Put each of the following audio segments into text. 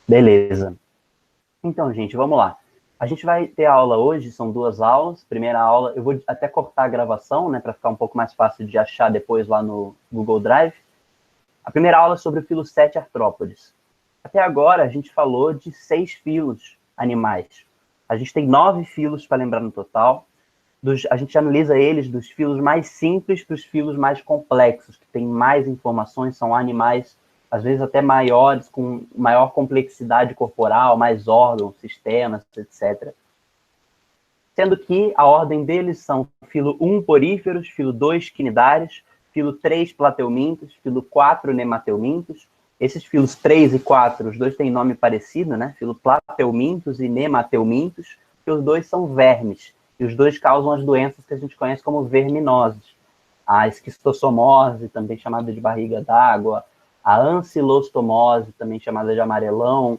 Beleza. Então, gente, vamos lá. A gente vai ter aula hoje, são 2 aulas. Primeira aula, eu vou até cortar a gravação, né, para ficar um pouco mais fácil de achar depois lá no Google Drive. A primeira aula é sobre o filo 7 artrópodes. Até agora, a gente falou de 6 filos animais. A gente tem 9 filos para lembrar no total. A gente analisa eles dos filos mais simples para os filos mais complexos, que têm mais informações, são animais, às vezes até maiores, com maior complexidade corporal, mais órgãos, sistemas, etc. Sendo que a ordem deles são filo 1, poríferos, filo 2, quinidários, filo 3, plateumintos, filo 4, nemateumintos. Esses filos 3 e 4, os dois têm nome parecido, né? Filo plateumintos e nemateumintos, que os dois são vermes. E os dois causam as doenças que a gente conhece como verminoses. A esquistossomose, também chamada de barriga d'água, a ancilostomose, também chamada de amarelão,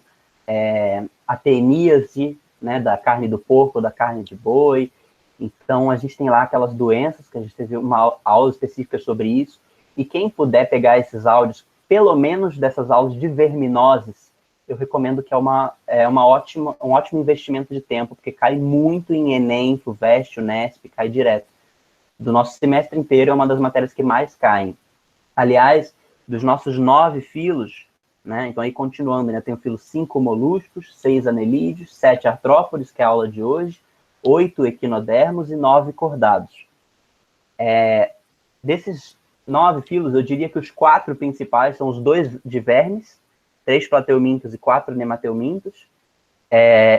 a teníase, né, da carne do porco, da carne de boi. Então, a gente tem lá aquelas doenças, que a gente teve uma aula específica sobre isso, e quem puder pegar esses áudios, pelo menos dessas aulas de verminoses, eu recomendo que é um ótimo investimento de tempo, porque cai muito em Enem, FUVEST, Unesp, cai direto. Do nosso semestre inteiro é uma das matérias que mais caem. Aliás, dos nossos 9 filos, né, então aí continuando, né, tem o filo 5 moluscos, 6 anelídeos, 7 artrópodes, que é a aula de hoje, 8 equinodermos e 9 cordados. Desses 9 filos, eu diria que os 4 principais são os 2 de vermes, 3 plateumintos e 4 nemateumintos,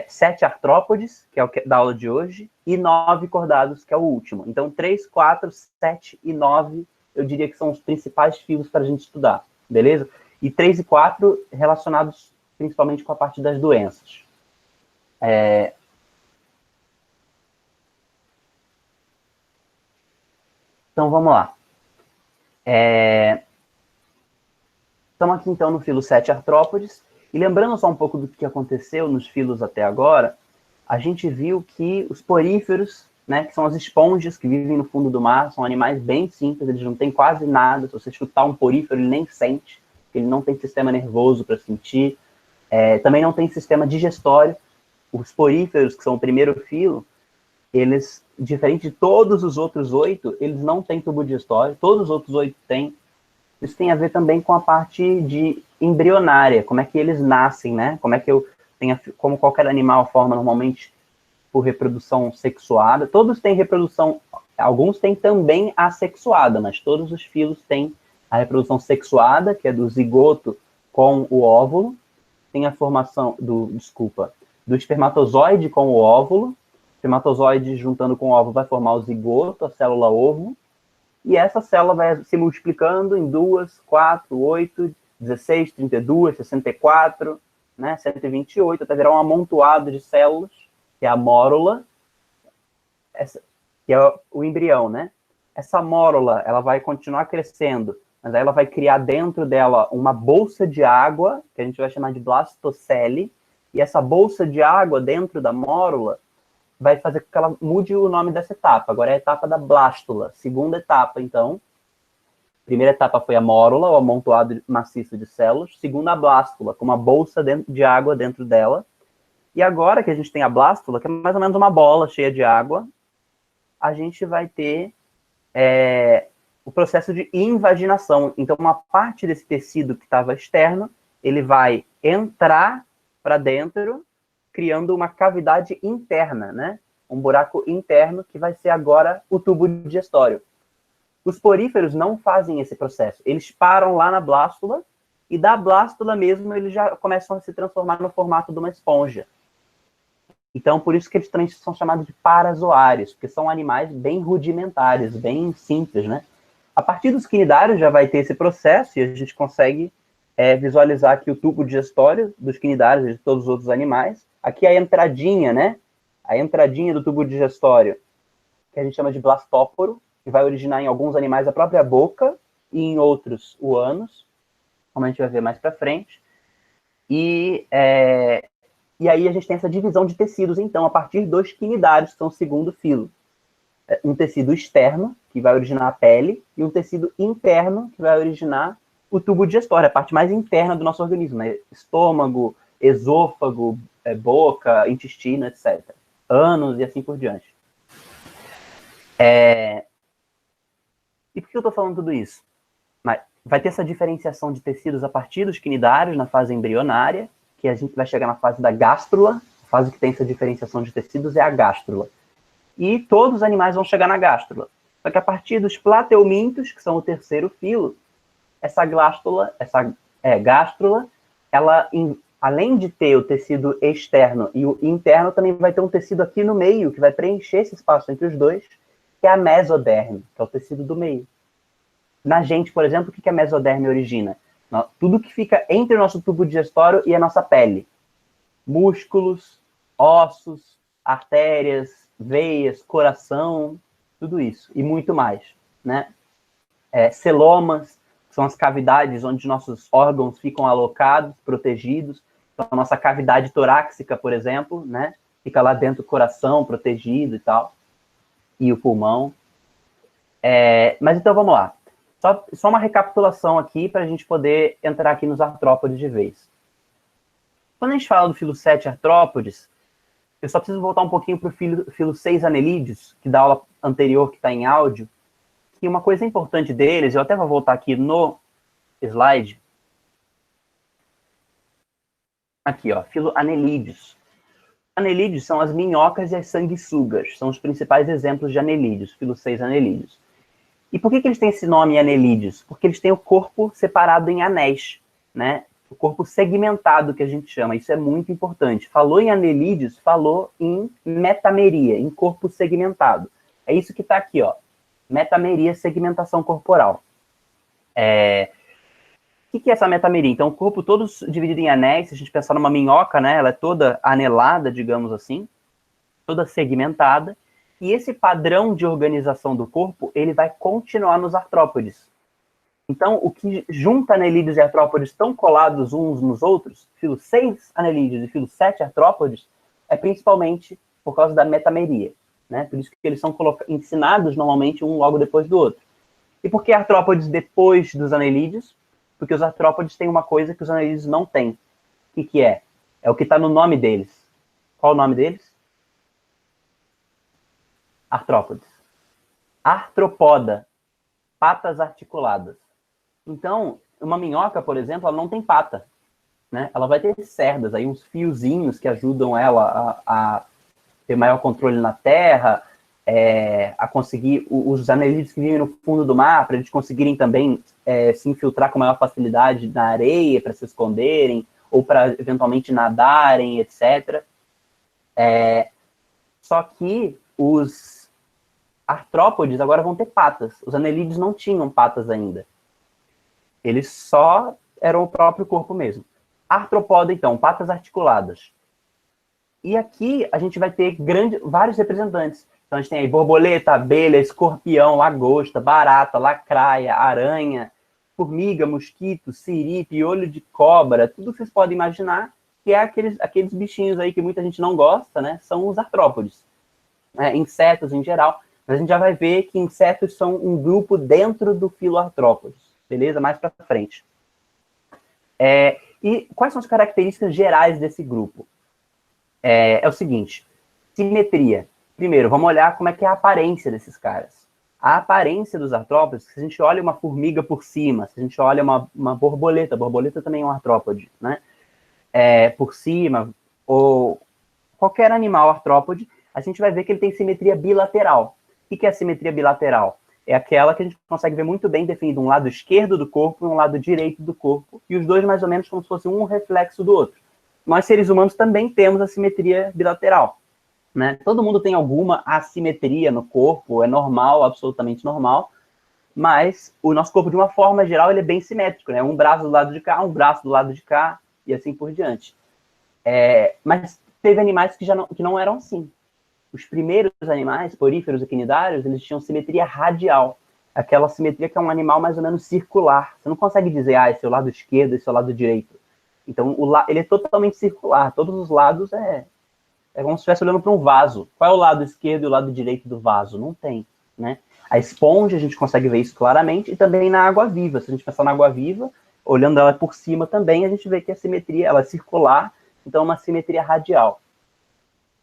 7 artrópodes, que é o da aula de hoje, e 9 cordados, que é o último. Então, 3, 4, 7 e 9, eu diria que são os principais filos para a gente estudar, beleza? E 3 e 4 relacionados principalmente com a parte das doenças. Então, vamos lá. Estamos aqui, então, no filo 7 artrópodes. E lembrando só um pouco do que aconteceu nos filos até agora, a gente viu que os poríferos, né, que são as esponjas que vivem no fundo do mar, são animais bem simples, eles não têm quase nada. Se você chutar um porífero, ele nem sente, ele não tem sistema nervoso para sentir, também não tem sistema digestório. Os poríferos, que são o primeiro filo, eles, diferente de todos os outros 8, eles não têm tubo digestório, todos os outros 8 têm. Isso tem a ver também com a parte de embrionária, como é que eles nascem, né? Como qualquer animal forma normalmente por reprodução sexuada. Todos têm reprodução, alguns têm também assexuada, mas todos os filos têm a reprodução sexuada, que é do zigoto com o óvulo, tem a formação do espermatozoide com o óvulo, o espermatozoide juntando com o óvulo vai formar o zigoto, a célula ovo, e essa célula vai se multiplicando em 2, 4, 8, 16, 32, 64, né, 128, até virar um amontoado de células, que é a mórula, que é o embrião, né? Essa mórula, ela vai continuar crescendo, mas aí ela vai criar dentro dela uma bolsa de água, que a gente vai chamar de blastocele, e essa bolsa de água dentro da mórula vai fazer com que ela mude o nome dessa etapa. Agora é a etapa da blástula. Segunda etapa, então. Primeira etapa foi a mórula, o amontoado maciço de células. Segunda, a blástula, com uma bolsa de água dentro dela. E agora que a gente tem a blástula, que é mais ou menos uma bola cheia de água, a gente vai ter o processo de invaginação. Então, uma parte desse tecido que estava externo, ele vai entrar para dentro, criando uma cavidade interna, né? Um buraco interno que vai ser agora o tubo digestório. Os poríferos não fazem esse processo. Eles param lá na blástula e da blástula mesmo eles já começam a se transformar no formato de uma esponja. Então, por isso que eles são chamados de parazoários, porque são animais bem rudimentares, bem simples, né? A partir dos quinidários já vai ter esse processo e a gente consegue visualizar aqui o tubo digestório dos quinidários e de todos os outros animais. Aqui a entradinha, né? A entradinha do tubo digestório, que a gente chama de blastóporo, que vai originar em alguns animais a própria boca e em outros o ânus, como a gente vai ver mais para frente. E aí a gente tem essa divisão de tecidos, então, a partir dos quinidários, que são o segundo filo. Um tecido externo, que vai originar a pele, e um tecido interno, que vai originar o tubo digestório, a parte mais interna do nosso organismo, né? Estômago, esôfago, boca, intestino, etc. Ânus e assim por diante. E por que eu estou falando tudo isso? Vai ter essa diferenciação de tecidos a partir dos quinidários na fase embrionária, que a gente vai chegar na fase da gástrula. A fase que tem essa diferenciação de tecidos é a gástrula. E todos os animais vão chegar na gástrula. Só que a partir dos plateumintos, que são o terceiro filo, essa gástrula, ela, além de ter o tecido externo e o interno, também vai ter um tecido aqui no meio, que vai preencher esse espaço entre os dois, que é a mesoderme, que é o tecido do meio. Na gente, por exemplo, o que a mesoderme origina? Tudo que fica entre o nosso tubo digestório e a nossa pele. Músculos, ossos, artérias, veias, coração, tudo isso. E muito mais, né? Celomas, que são as cavidades onde nossos órgãos ficam alocados, protegidos. Então, a nossa cavidade torácica, por exemplo, né? Fica lá dentro do coração, protegido e tal. E o pulmão. Mas então, vamos lá. Só uma recapitulação aqui para a gente poder entrar aqui nos artrópodes de vez. Quando a gente fala do filo 7 artrópodes, eu só preciso voltar um pouquinho para o filo 6 anelídeos, que da aula anterior que está em áudio. E uma coisa importante deles, eu até vou voltar aqui no slide. Aqui, ó, filo anelídeos. Anelídeos são as minhocas e as sanguessugas. São os principais exemplos de anelídeos, filo 6 anelídeos. E por que eles têm esse nome anelídeos? Porque eles têm o corpo separado em anéis, né? O corpo segmentado, que a gente chama. Isso é muito importante. Falou em anelídeos, falou em metameria, em corpo segmentado. É isso que está aqui, ó. Metameria, segmentação corporal. O que é essa metameria? Então, o corpo todo dividido em anéis. Se a gente pensar numa minhoca, né? Ela é toda anelada, digamos assim. Toda segmentada. E esse padrão de organização do corpo, ele vai continuar nos artrópodes. Então, o que junta anelídeos e artrópodes tão colados uns nos outros, filo 6 anelídeos e filo 7 artrópodes, é principalmente por causa da metameria, né? Por isso que eles são ensinados normalmente um logo depois do outro. E por que artrópodes depois dos anelídeos? Porque os artrópodes têm uma coisa que os anelídeos não têm. O que é? É o que está no nome deles. Qual o nome deles? Artrópodes. Artropoda. Patas articuladas. Então, uma minhoca, por exemplo, ela não tem pata, né? Ela vai ter cerdas, aí uns fiozinhos que ajudam ela a ter maior controle na terra, a conseguir os anelídeos que vivem no fundo do mar, para eles conseguirem também se infiltrar com maior facilidade na areia, para se esconderem, ou para eventualmente nadarem, etc. Só que os artrópodes agora vão ter patas. Os anelídeos não tinham patas ainda. Eles só eram o próprio corpo mesmo. Artropoda, então, patas articuladas. E aqui a gente vai ter vários representantes. Então a gente tem aí borboleta, abelha, escorpião, lagosta, barata, lacraia, aranha, formiga, mosquito, siri, piolho de cobra, tudo que vocês podem imaginar, que é aqueles bichinhos aí que muita gente não gosta, né? São os artrópodes. Insetos em geral. Mas a gente já vai ver que insetos são um grupo dentro do filo artrópodes. Beleza? Mais para frente. E quais são as características gerais desse grupo? É o seguinte. Simetria. Primeiro, vamos olhar como é que é a aparência desses caras. A aparência dos artrópodes, se a gente olha uma formiga por cima, se a gente olha uma borboleta também é um artrópode, né? Por cima, ou qualquer animal artrópode, a gente vai ver que ele tem simetria bilateral. O que é a simetria bilateral? É aquela que a gente consegue ver muito bem definido um lado esquerdo do corpo e um lado direito do corpo, e os dois mais ou menos como se fosse um reflexo do outro. Nós, seres humanos, também temos a simetria bilateral, né? Todo mundo tem alguma assimetria no corpo, é normal, absolutamente normal, mas o nosso corpo, de uma forma geral, ele é bem simétrico, né? Um braço do lado de cá, um braço do lado de cá, e assim por diante. Mas teve animais que não eram assim. Os primeiros animais, poríferos e quinidários, eles tinham simetria radial. Aquela simetria que é um animal mais ou menos circular. Você não consegue dizer, esse é o lado esquerdo, esse é o lado direito. Então, ele é totalmente circular. Todos os lados é como se estivesse olhando para um vaso. Qual é o lado esquerdo e o lado direito do vaso? Não tem, né? A esponja, a gente consegue ver isso claramente, e também na água-viva. Se a gente pensar na água-viva, olhando ela por cima também, a gente vê que a simetria ela é circular, então uma simetria radial.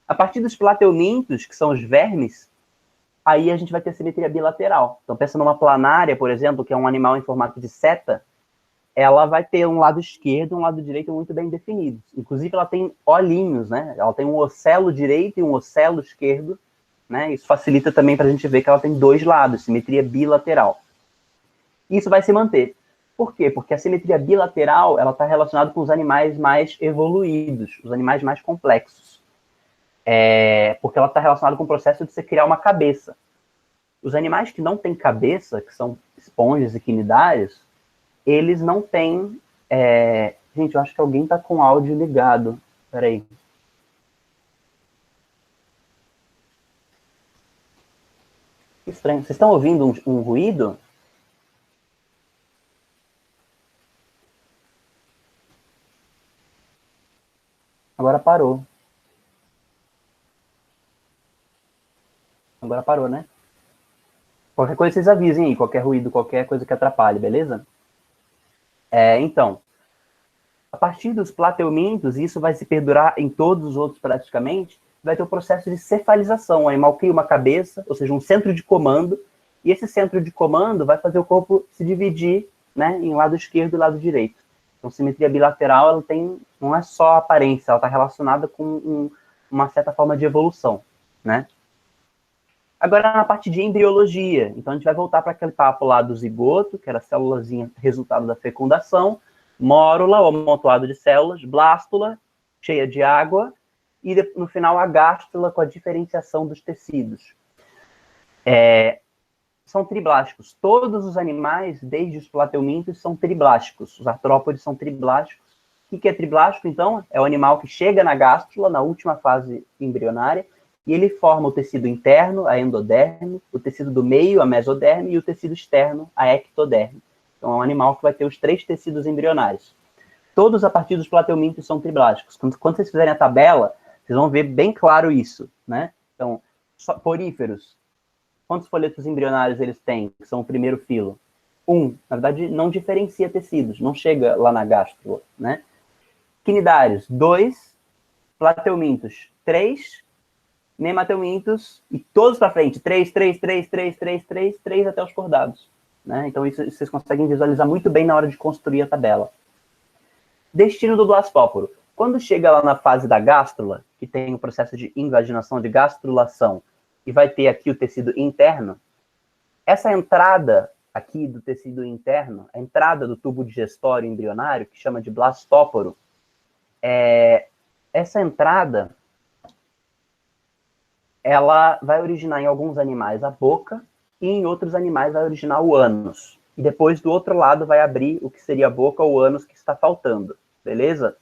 A partir dos plateumintos, que são os vermes, aí a gente vai ter simetria bilateral. Então, pensa numa planária, por exemplo, que é um animal em formato de seta, ela vai ter um lado esquerdo e um lado direito muito bem definidos. Inclusive, ela tem olhinhos, né? Ela tem um ocelo direito e um ocelo esquerdo, né? Isso facilita também para a gente ver que ela tem dois lados, simetria bilateral. Isso vai se manter. Por quê? Porque a simetria bilateral ela está relacionada com os animais mais evoluídos, os animais mais complexos. Porque ela está relacionada com o processo de você criar uma cabeça. Os animais que não têm cabeça, que são esponjas e quinidários, eles não têm... Gente, eu acho que alguém está com o áudio ligado. Peraí. Que estranho. Vocês estão ouvindo um ruído? Agora parou. Agora parou, né? Qualquer coisa vocês avisem aí, qualquer ruído, qualquer coisa que atrapalhe, beleza? Então, a partir dos plateumintos, e isso vai se perdurar em todos os outros praticamente, vai ter o processo de cefalização. O animal cria uma cabeça, ou seja, um centro de comando, e esse centro de comando vai fazer o corpo se dividir, né, em lado esquerdo e lado direito. Então, simetria bilateral, ela não é só aparência, ela está relacionada com uma certa forma de evolução, né? Agora, na parte de embriologia, então a gente vai voltar para aquele papo lá do zigoto, que era a célulazinha resultado da fecundação, mórula, o amontoado de células, blástula, cheia de água, e no final a gástula com a diferenciação dos tecidos. São triblásticos. Todos os animais, desde os plateumintos, são triblásticos. Os artrópodes são triblásticos. O que é triblástico, então? É o animal que chega na gástula, na última fase embrionária, e ele forma o tecido interno, a endoderme, o tecido do meio, a mesoderme, e o tecido externo, a ectoderme. Então, é um animal que vai ter os 3 tecidos embrionários. Todos, a partir dos plateumintos, são triblásticos. Quando vocês fizerem a tabela, vocês vão ver bem claro isso, né? Então, poríferos, quantos folhetos embrionários eles têm, que são o primeiro filo? 1. Na verdade, não diferencia tecidos, não chega lá na gástrula, né? Quinidários, 2. Plateumintos, 3. Nemateumintos, e todos para frente, 3 até os cordados. Né? Então, isso vocês conseguem visualizar muito bem na hora de construir a tabela. Destino do blastóporo. Quando chega lá na fase da gástrula, que tem o processo de invaginação, de gastrulação, e vai ter aqui o tecido interno, essa entrada aqui do tecido interno, a entrada do tubo digestório embrionário, que chama de blastóporo, essa entrada ela vai originar em alguns animais a boca e em outros animais vai originar o ânus. E depois, do outro lado, vai abrir o que seria a boca ou o ânus que está faltando, beleza?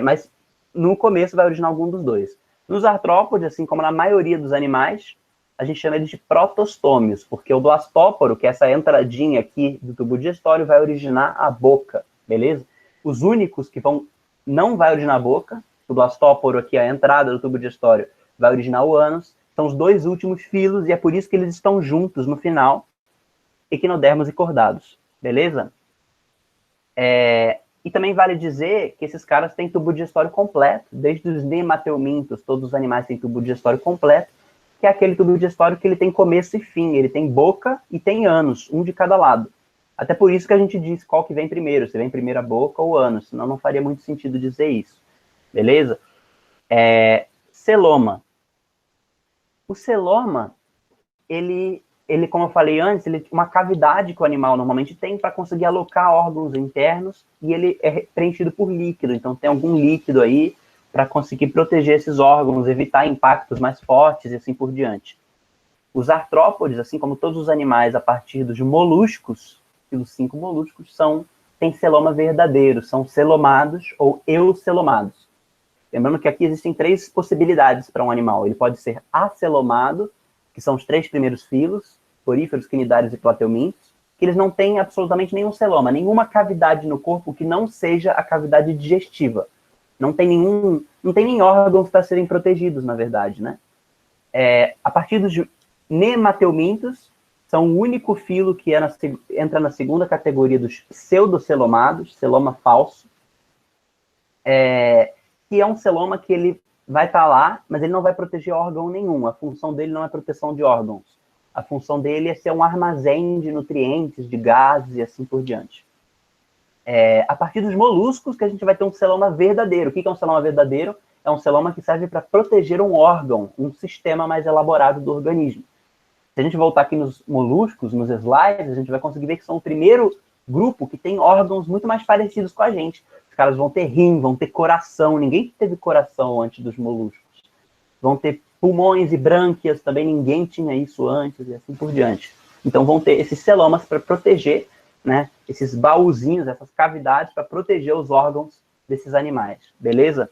Mas no começo vai originar algum dos dois. Nos artrópodes, assim como na maioria dos animais, a gente chama eles de protostômios, porque o blastóporo, que é essa entradinha aqui do tubo digestório, vai originar a boca, beleza? Os únicos que não vai originar a boca, o blastóporo aqui, a entrada do tubo digestório, vai originar o ânus, são os 2 últimos filos, e é por isso que eles estão juntos no final, equinodermos e cordados, beleza? E também vale dizer que esses caras têm tubo digestório completo, desde os nemateumintos, todos os animais têm tubo digestório completo, que é aquele tubo digestório que ele tem começo e fim, ele tem boca e tem ânus, um de cada lado. Até por isso que a gente diz qual que vem primeiro, se vem primeiro a boca ou o ânus, senão não faria muito sentido dizer isso, beleza? Celoma. O celoma, ele, como eu falei antes, ele é uma cavidade que o animal normalmente tem para conseguir alocar órgãos internos, e ele é preenchido por líquido, então tem algum líquido aí para conseguir proteger esses órgãos, evitar impactos mais fortes e assim por diante. Os artrópodes, assim como todos os animais a partir dos moluscos, e os 5 moluscos, têm celoma verdadeiro, são celomados ou eucelomados. Lembrando que aqui existem 3 possibilidades para um animal. Ele pode ser acelomado, que são os 3 primeiros filos, poríferos, quinidários e plateumintos, que eles não têm absolutamente nenhum celoma, nenhuma cavidade no corpo que não seja a cavidade digestiva. Não tem nem órgãos para serem protegidos, na verdade, né? A partir dos nemateumintos, são o único filo que entra na segunda categoria dos pseudocelomados, celoma falso. que é um celoma que ele vai estar lá, mas ele não vai proteger órgão nenhum. A função dele não é proteção de órgãos. A função dele é ser um armazém de nutrientes, de gases e assim por diante. A partir dos moluscos que a gente vai ter um celoma verdadeiro. O que é um celoma verdadeiro? É um celoma que serve para proteger um órgão, um sistema mais elaborado do organismo. Se a gente voltar aqui nos moluscos, nos slides, a gente vai conseguir ver que são o primeiro grupo que tem órgãos muito mais parecidos com a gente. Os caras vão ter rim, vão ter coração. Ninguém teve coração antes dos moluscos. Vão ter pulmões e brânquias, também ninguém tinha isso antes, e assim por diante. Então vão ter esses celomas para proteger, né, esses baúzinhos, essas cavidades para proteger os órgãos desses animais, beleza?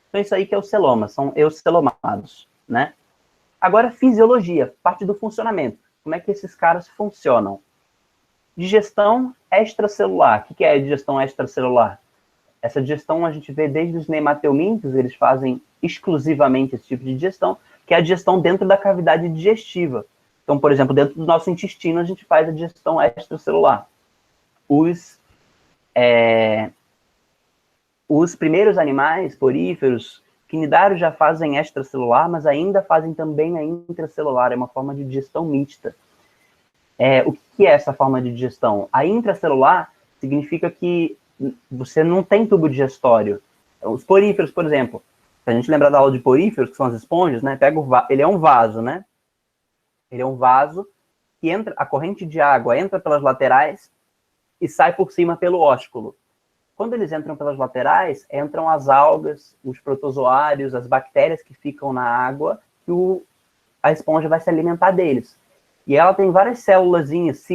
Então isso aí que é o celoma, são euscelomados, né? Agora, fisiologia, parte do funcionamento. Como é que esses caras funcionam? Digestão extracelular. O que é a digestão extracelular? Essa digestão a gente vê desde os nemateumintos, eles fazem exclusivamente esse tipo de digestão, que é a digestão dentro da cavidade digestiva. Então, por exemplo, dentro do nosso intestino, a gente faz a digestão extracelular. Os primeiros animais, poríferos, quinidários já fazem extracelular, mas ainda fazem também a intracelular, é uma forma de digestão mista. O que é essa forma de digestão? A intracelular significa que você não tem tubo digestório. Os poríferos, por exemplo, se a gente lembrar da aula de poríferos, que são as esponjas, né? Ele é um vaso, né? Ele é um vaso que entra, a corrente de água entra pelas laterais e sai por cima pelo ósculo. Quando eles entram pelas laterais, entram as algas, os protozoários, as bactérias que ficam na água, que a esponja vai se alimentar deles. E ela tem várias célulazinhas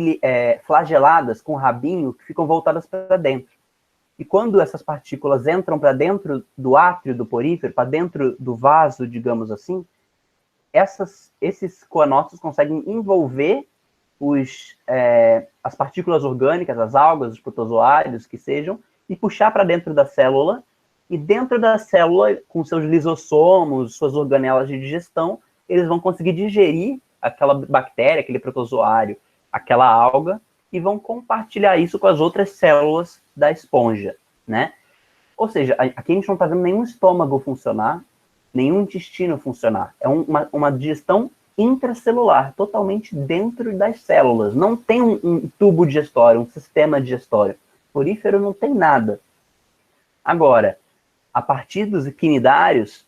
flageladas com rabinho que ficam voltadas para dentro. E quando essas partículas entram para dentro do átrio do porífero, para dentro do vaso, digamos assim, esses coanócitos conseguem envolver as partículas orgânicas, as algas, os protozoários, que sejam, e puxar para dentro da célula, e dentro da célula, com seus lisossomos, suas organelas de digestão, eles vão conseguir digerir aquela bactéria, aquele protozoário, aquela alga, e vão compartilhar isso com as outras células da esponja, né? Ou seja, aqui a gente não está vendo nenhum estômago funcionar, nenhum intestino funcionar. É uma digestão intracelular, totalmente dentro das células. Não tem um tubo digestório, um sistema digestório. Porífero não tem nada. Agora, a partir dos quinidários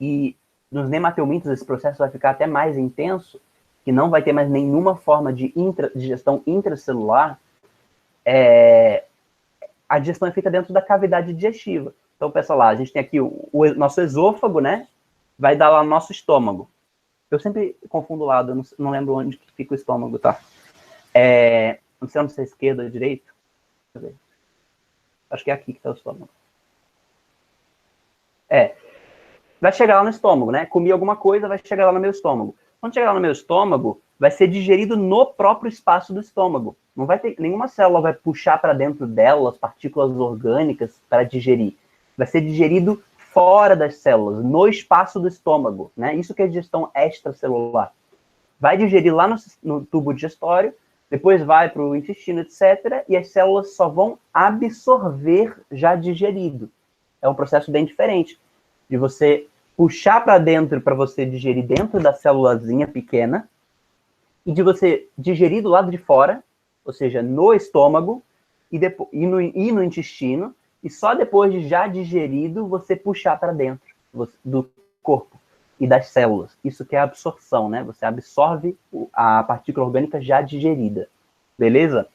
e nos nemateumintos, esse processo vai ficar até mais intenso, que não vai ter mais nenhuma forma de digestão intracelular, a digestão é feita dentro da cavidade digestiva. Então, pensa lá, a gente tem aqui o nosso esôfago, né? Vai dar lá no nosso estômago. Eu sempre confundo o lado, não lembro onde que fica o estômago, tá? Não sei se é esquerda ou direita. Deixa eu ver. Acho que é aqui que está o estômago. Vai chegar lá no estômago, né? Comi alguma coisa, vai chegar lá no meu estômago. Quando chegar lá no meu estômago, vai ser digerido no próprio espaço do estômago. Não vai ter, nenhuma célula vai puxar para dentro dela as partículas orgânicas para digerir. Vai ser digerido fora das células, no espaço do estômago, né? Isso que é digestão extracelular. Vai digerir lá no tubo digestório, depois vai para o intestino, etc. E as células só vão absorver já digerido. É um processo bem diferente de você puxar para dentro para você digerir dentro da célulazinha pequena e de você digerir do lado de fora, ou seja, no estômago e no intestino, e só depois de já digerido você puxar para dentro do corpo e das células. Isso que é a absorção, né? Você absorve a partícula orgânica já digerida. Beleza?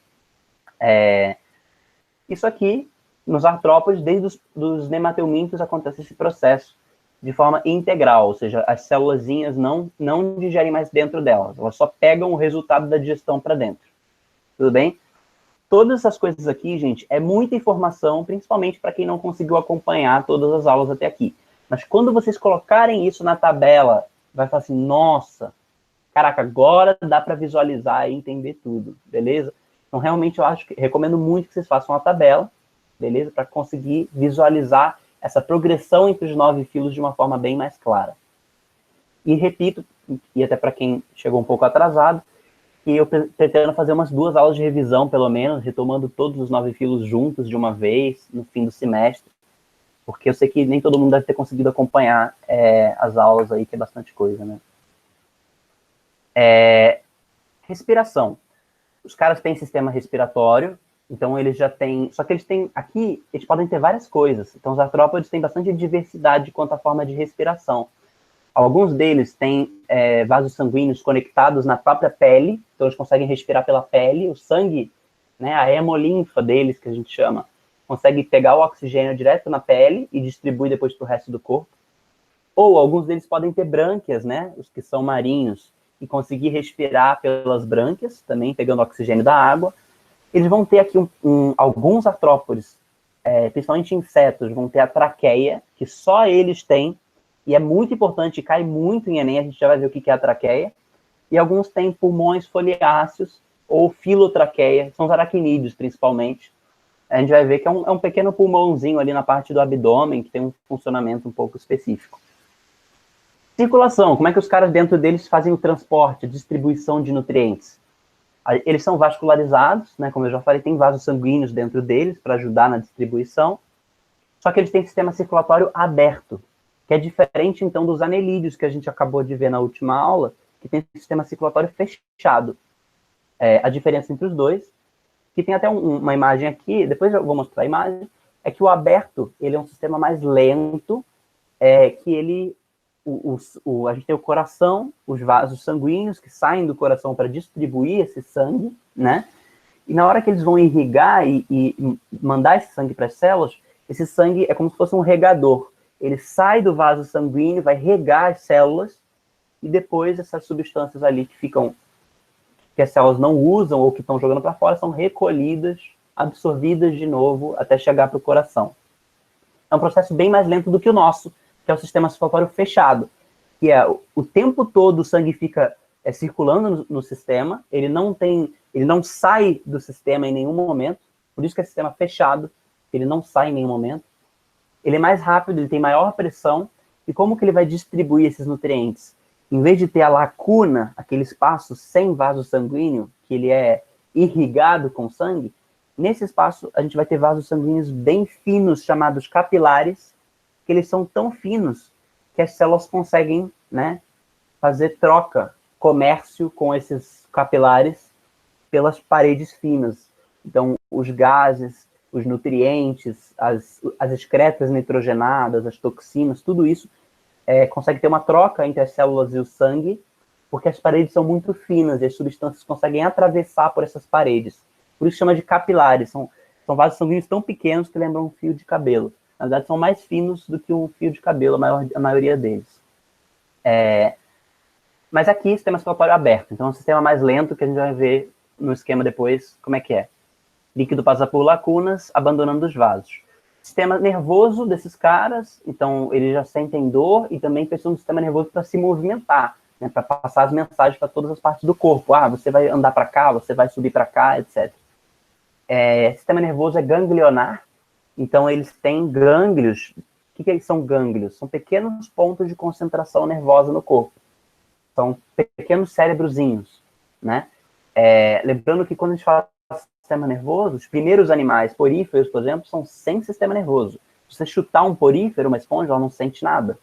Isso aqui, nos artrópodes, desde os nemateumintos acontece esse processo de forma integral, ou seja, as célulazinhas não digerem mais dentro delas, elas só pegam o resultado da digestão para dentro. Tudo bem? Todas essas coisas aqui, gente, é muita informação, principalmente para quem não conseguiu acompanhar todas as aulas até aqui. Mas quando vocês colocarem isso na tabela, vai falar assim, nossa, caraca, agora dá para visualizar e entender tudo, beleza? Então, realmente, recomendo muito que vocês façam a tabela, beleza? Para conseguir visualizar essa progressão entre os 9 filos de uma forma bem mais clara. E repito, e até para quem chegou um pouco atrasado, E eu pretendo fazer umas 2 aulas de revisão, pelo menos, retomando todos os 9 filos juntos de uma vez, no fim do semestre, porque eu sei que nem todo mundo deve ter conseguido acompanhar as aulas aí, que é bastante coisa, né? Respiração. Os caras têm sistema respiratório, então eles já têm... Só que eles têm... Aqui, eles podem ter várias coisas. Então, os artrópodes têm bastante diversidade quanto à forma de respiração. Alguns deles têm vasos sanguíneos conectados na própria pele, então eles conseguem respirar pela pele. O sangue, né, a hemolinfa deles, que a gente chama, consegue pegar o oxigênio direto na pele e distribuir depois para o resto do corpo. Ou alguns deles podem ter brânquias, né, os que são marinhos, e conseguir respirar pelas brânquias, também pegando oxigênio da água. Eles vão ter aqui alguns artrópodes, principalmente insetos, vão ter a traqueia, que só eles têm, e é muito importante, cai muito em Enem, a gente já vai ver o que é a traqueia. E alguns têm pulmões foliáceos, ou filotraqueia, são os aracnídeos, principalmente. A gente vai ver que é um pequeno pulmãozinho ali na parte do abdômen, que tem um funcionamento um pouco específico. Circulação, como é que os caras dentro deles fazem o transporte, a distribuição de nutrientes? Eles são vascularizados, né? Como eu já falei, tem vasos sanguíneos dentro deles para ajudar na distribuição, só que eles têm sistema circulatório aberto, que é diferente, então, dos anelídeos que a gente acabou de ver na última aula, que tem sistema circulatório fechado. A diferença entre os dois, que tem até uma imagem aqui, depois eu vou mostrar a imagem, é que o aberto, ele é um sistema mais lento, que ele... a gente tem o coração, os vasos sanguíneos que saem do coração para distribuir esse sangue, né? E na hora que eles vão irrigar e mandar esse sangue para as células, esse sangue é como se fosse um regador. Ele sai do vaso sanguíneo, vai regar as células, e depois essas substâncias ali que as células não usam ou que estão jogando para fora, são recolhidas, absorvidas de novo, até chegar para o coração. É um processo bem mais lento do que o nosso, que é o sistema circulatório fechado, que é o tempo todo o sangue fica circulando no sistema, ele não sai do sistema em nenhum momento, por isso que é sistema fechado, ele não sai em nenhum momento. Ele é mais rápido, ele tem maior pressão, e como que ele vai distribuir esses nutrientes? Em vez de ter a lacuna, aquele espaço sem vaso sanguíneo, que ele é irrigado com sangue, nesse espaço a gente vai ter vasos sanguíneos bem finos, chamados capilares, que eles são tão finos que as células conseguem, né, fazer troca, comércio com esses capilares pelas paredes finas. Então, os gases, os nutrientes, as excretas nitrogenadas, as toxinas, tudo isso consegue ter uma troca entre as células e o sangue, porque as paredes são muito finas e as substâncias conseguem atravessar por essas paredes. Por isso chama de capilares. São vasos sanguíneos tão pequenos que lembram um fio de cabelo. Na verdade, são mais finos do que um fio de cabelo, a maioria deles. Mas aqui, sistema circulatório aberto. Então, é um sistema mais lento, que a gente vai ver no esquema depois como é que é. Líquido passa por lacunas, abandonando os vasos. Sistema nervoso desses caras, então eles já sentem dor e também precisam do sistema nervoso para se movimentar, né, para passar as mensagens para todas as partes do corpo. Você vai andar para cá, você vai subir para cá, etc. Sistema nervoso é ganglionar, então eles têm gânglios. O que eles são gânglios? São pequenos pontos de concentração nervosa no corpo. São pequenos cérebrozinhos, né? Lembrando que quando a gente fala sistema nervoso, os primeiros animais poríferos, por exemplo, são sem sistema nervoso. Se você chutar um porífero, uma esponja, ela não sente nada.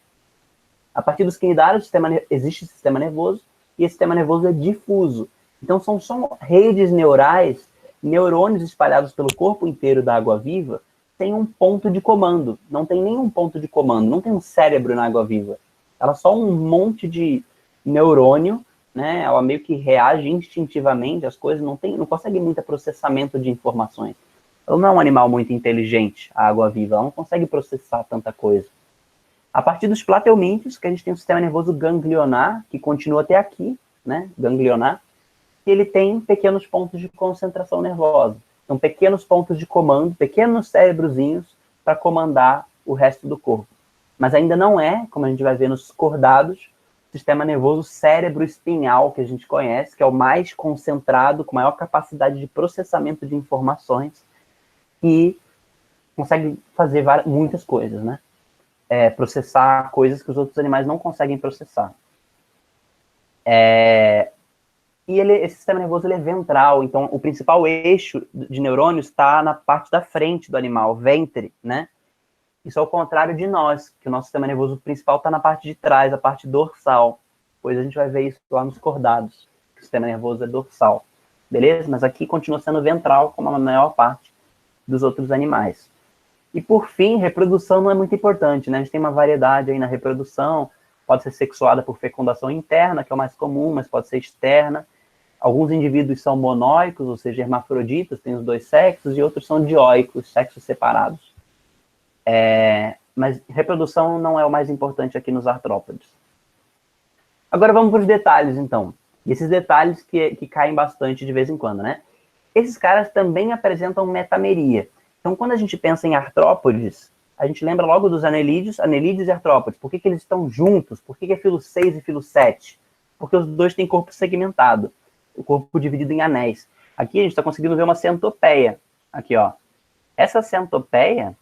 A partir dos quinidários, existe sistema nervoso, e esse sistema nervoso é difuso. Então, são só redes neurais, neurônios espalhados pelo corpo inteiro da água-viva, tem um ponto de comando. Não tem nenhum ponto de comando, não tem um cérebro na água-viva. Ela é só um monte de neurônio, né? Ela meio que reage instintivamente às coisas, não consegue muito processamento de informações. Ela não é um animal muito inteligente, a água-viva, ela não consegue processar tanta coisa. A partir dos plateumintos, que a gente tem o sistema nervoso ganglionar, que continua até aqui, né? Ganglionar, e ele tem pequenos pontos de concentração nervosa. São pequenos pontos de comando, pequenos cérebrozinhos para comandar o resto do corpo. Mas ainda não é, como a gente vai ver nos cordados, sistema nervoso cérebro-espinhal que a gente conhece, que é o mais concentrado, com maior capacidade de processamento de informações, e consegue fazer muitas coisas, né? Processar coisas que os outros animais não conseguem processar. E esse sistema nervoso ele é ventral, então o principal eixo de neurônios está na parte da frente do animal, ventre, né? Isso é o contrário de nós, que o nosso sistema nervoso principal está na parte de trás, a parte dorsal. Pois a gente vai ver isso lá nos cordados, que o sistema nervoso é dorsal, beleza? Mas aqui continua sendo ventral, como a maior parte dos outros animais. E por fim, reprodução não é muito importante, né? A gente tem uma variedade aí na reprodução, pode ser sexuada por fecundação interna, que é o mais comum, mas pode ser externa. Alguns indivíduos são monóicos, ou seja, hermafroditas, têm os dois sexos, e outros são dioicos, sexos separados. Mas reprodução não é o mais importante aqui nos artrópodes. Agora vamos para os detalhes, então. E esses detalhes que caem bastante de vez em quando, né? Esses caras também apresentam metameria. Então, quando a gente pensa em artrópodes, a gente lembra logo dos anelídeos e artrópodes. Por que eles estão juntos? Por que é filo 6 e filo 7? Porque os dois têm corpo segmentado, o corpo dividido em anéis. Aqui a gente está conseguindo ver uma centopeia. Aqui, ó. Essa centopeia,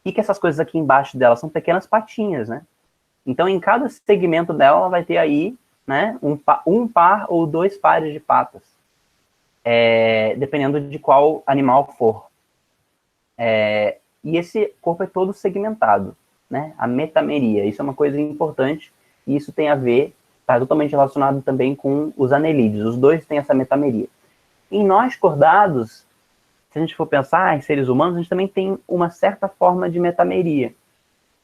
o que essas coisas aqui embaixo dela? São pequenas patinhas, né? Então, em cada segmento dela, ela vai ter aí, né, um par ou dois pares de patas, dependendo de qual animal for. E esse corpo é todo segmentado, né? A metameria, isso é uma coisa importante, e isso tem a ver, está totalmente relacionado também com os anelídeos, os dois têm essa metameria. Em nós, cordados, se a gente for pensar em seres humanos, a gente também tem uma certa forma de metameria.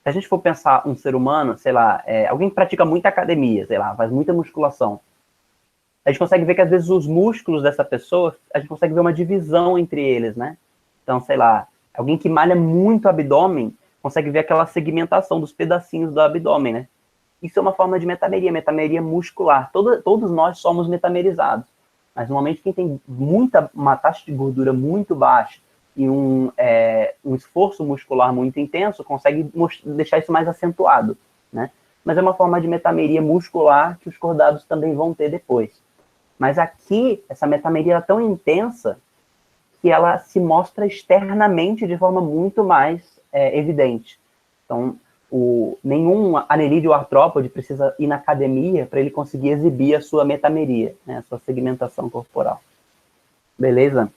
Se a gente for pensar um ser humano, sei lá, alguém que pratica muita academia, sei lá, faz muita musculação, a gente consegue ver que às vezes os músculos dessa pessoa, a gente consegue ver uma divisão entre eles, né? Então, sei lá, alguém que malha muito abdômen, consegue ver aquela segmentação dos pedacinhos do abdômen, né? Isso é uma forma de metameria muscular. Todos nós somos metamerizados. Mas normalmente quem tem uma taxa de gordura muito baixa e um esforço muscular muito intenso, consegue deixar isso mais acentuado, né? Mas é uma forma de metameria muscular que os cordados também vão ter depois. Mas aqui, essa metameria é tão intensa que ela se mostra externamente de forma muito mais evidente. Então, nenhum anelídeo ou artrópode precisa ir na academia para ele conseguir exibir a sua metameria, né, a sua segmentação corporal. Beleza?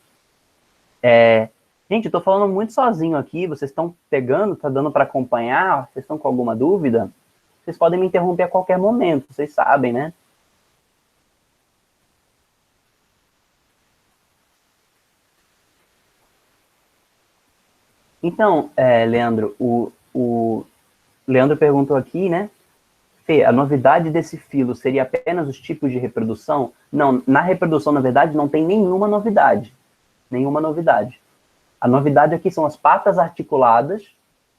Gente, eu estou falando muito sozinho aqui, vocês estão pegando, está dando para acompanhar? Vocês estão com alguma dúvida? Vocês podem me interromper a qualquer momento, vocês sabem, né? Então, Leandro, o Leandro perguntou aqui, né? Fê, a novidade desse filo seria apenas os tipos de reprodução? Não, na reprodução, na verdade, não tem nenhuma novidade. Nenhuma novidade. A novidade aqui são as patas articuladas,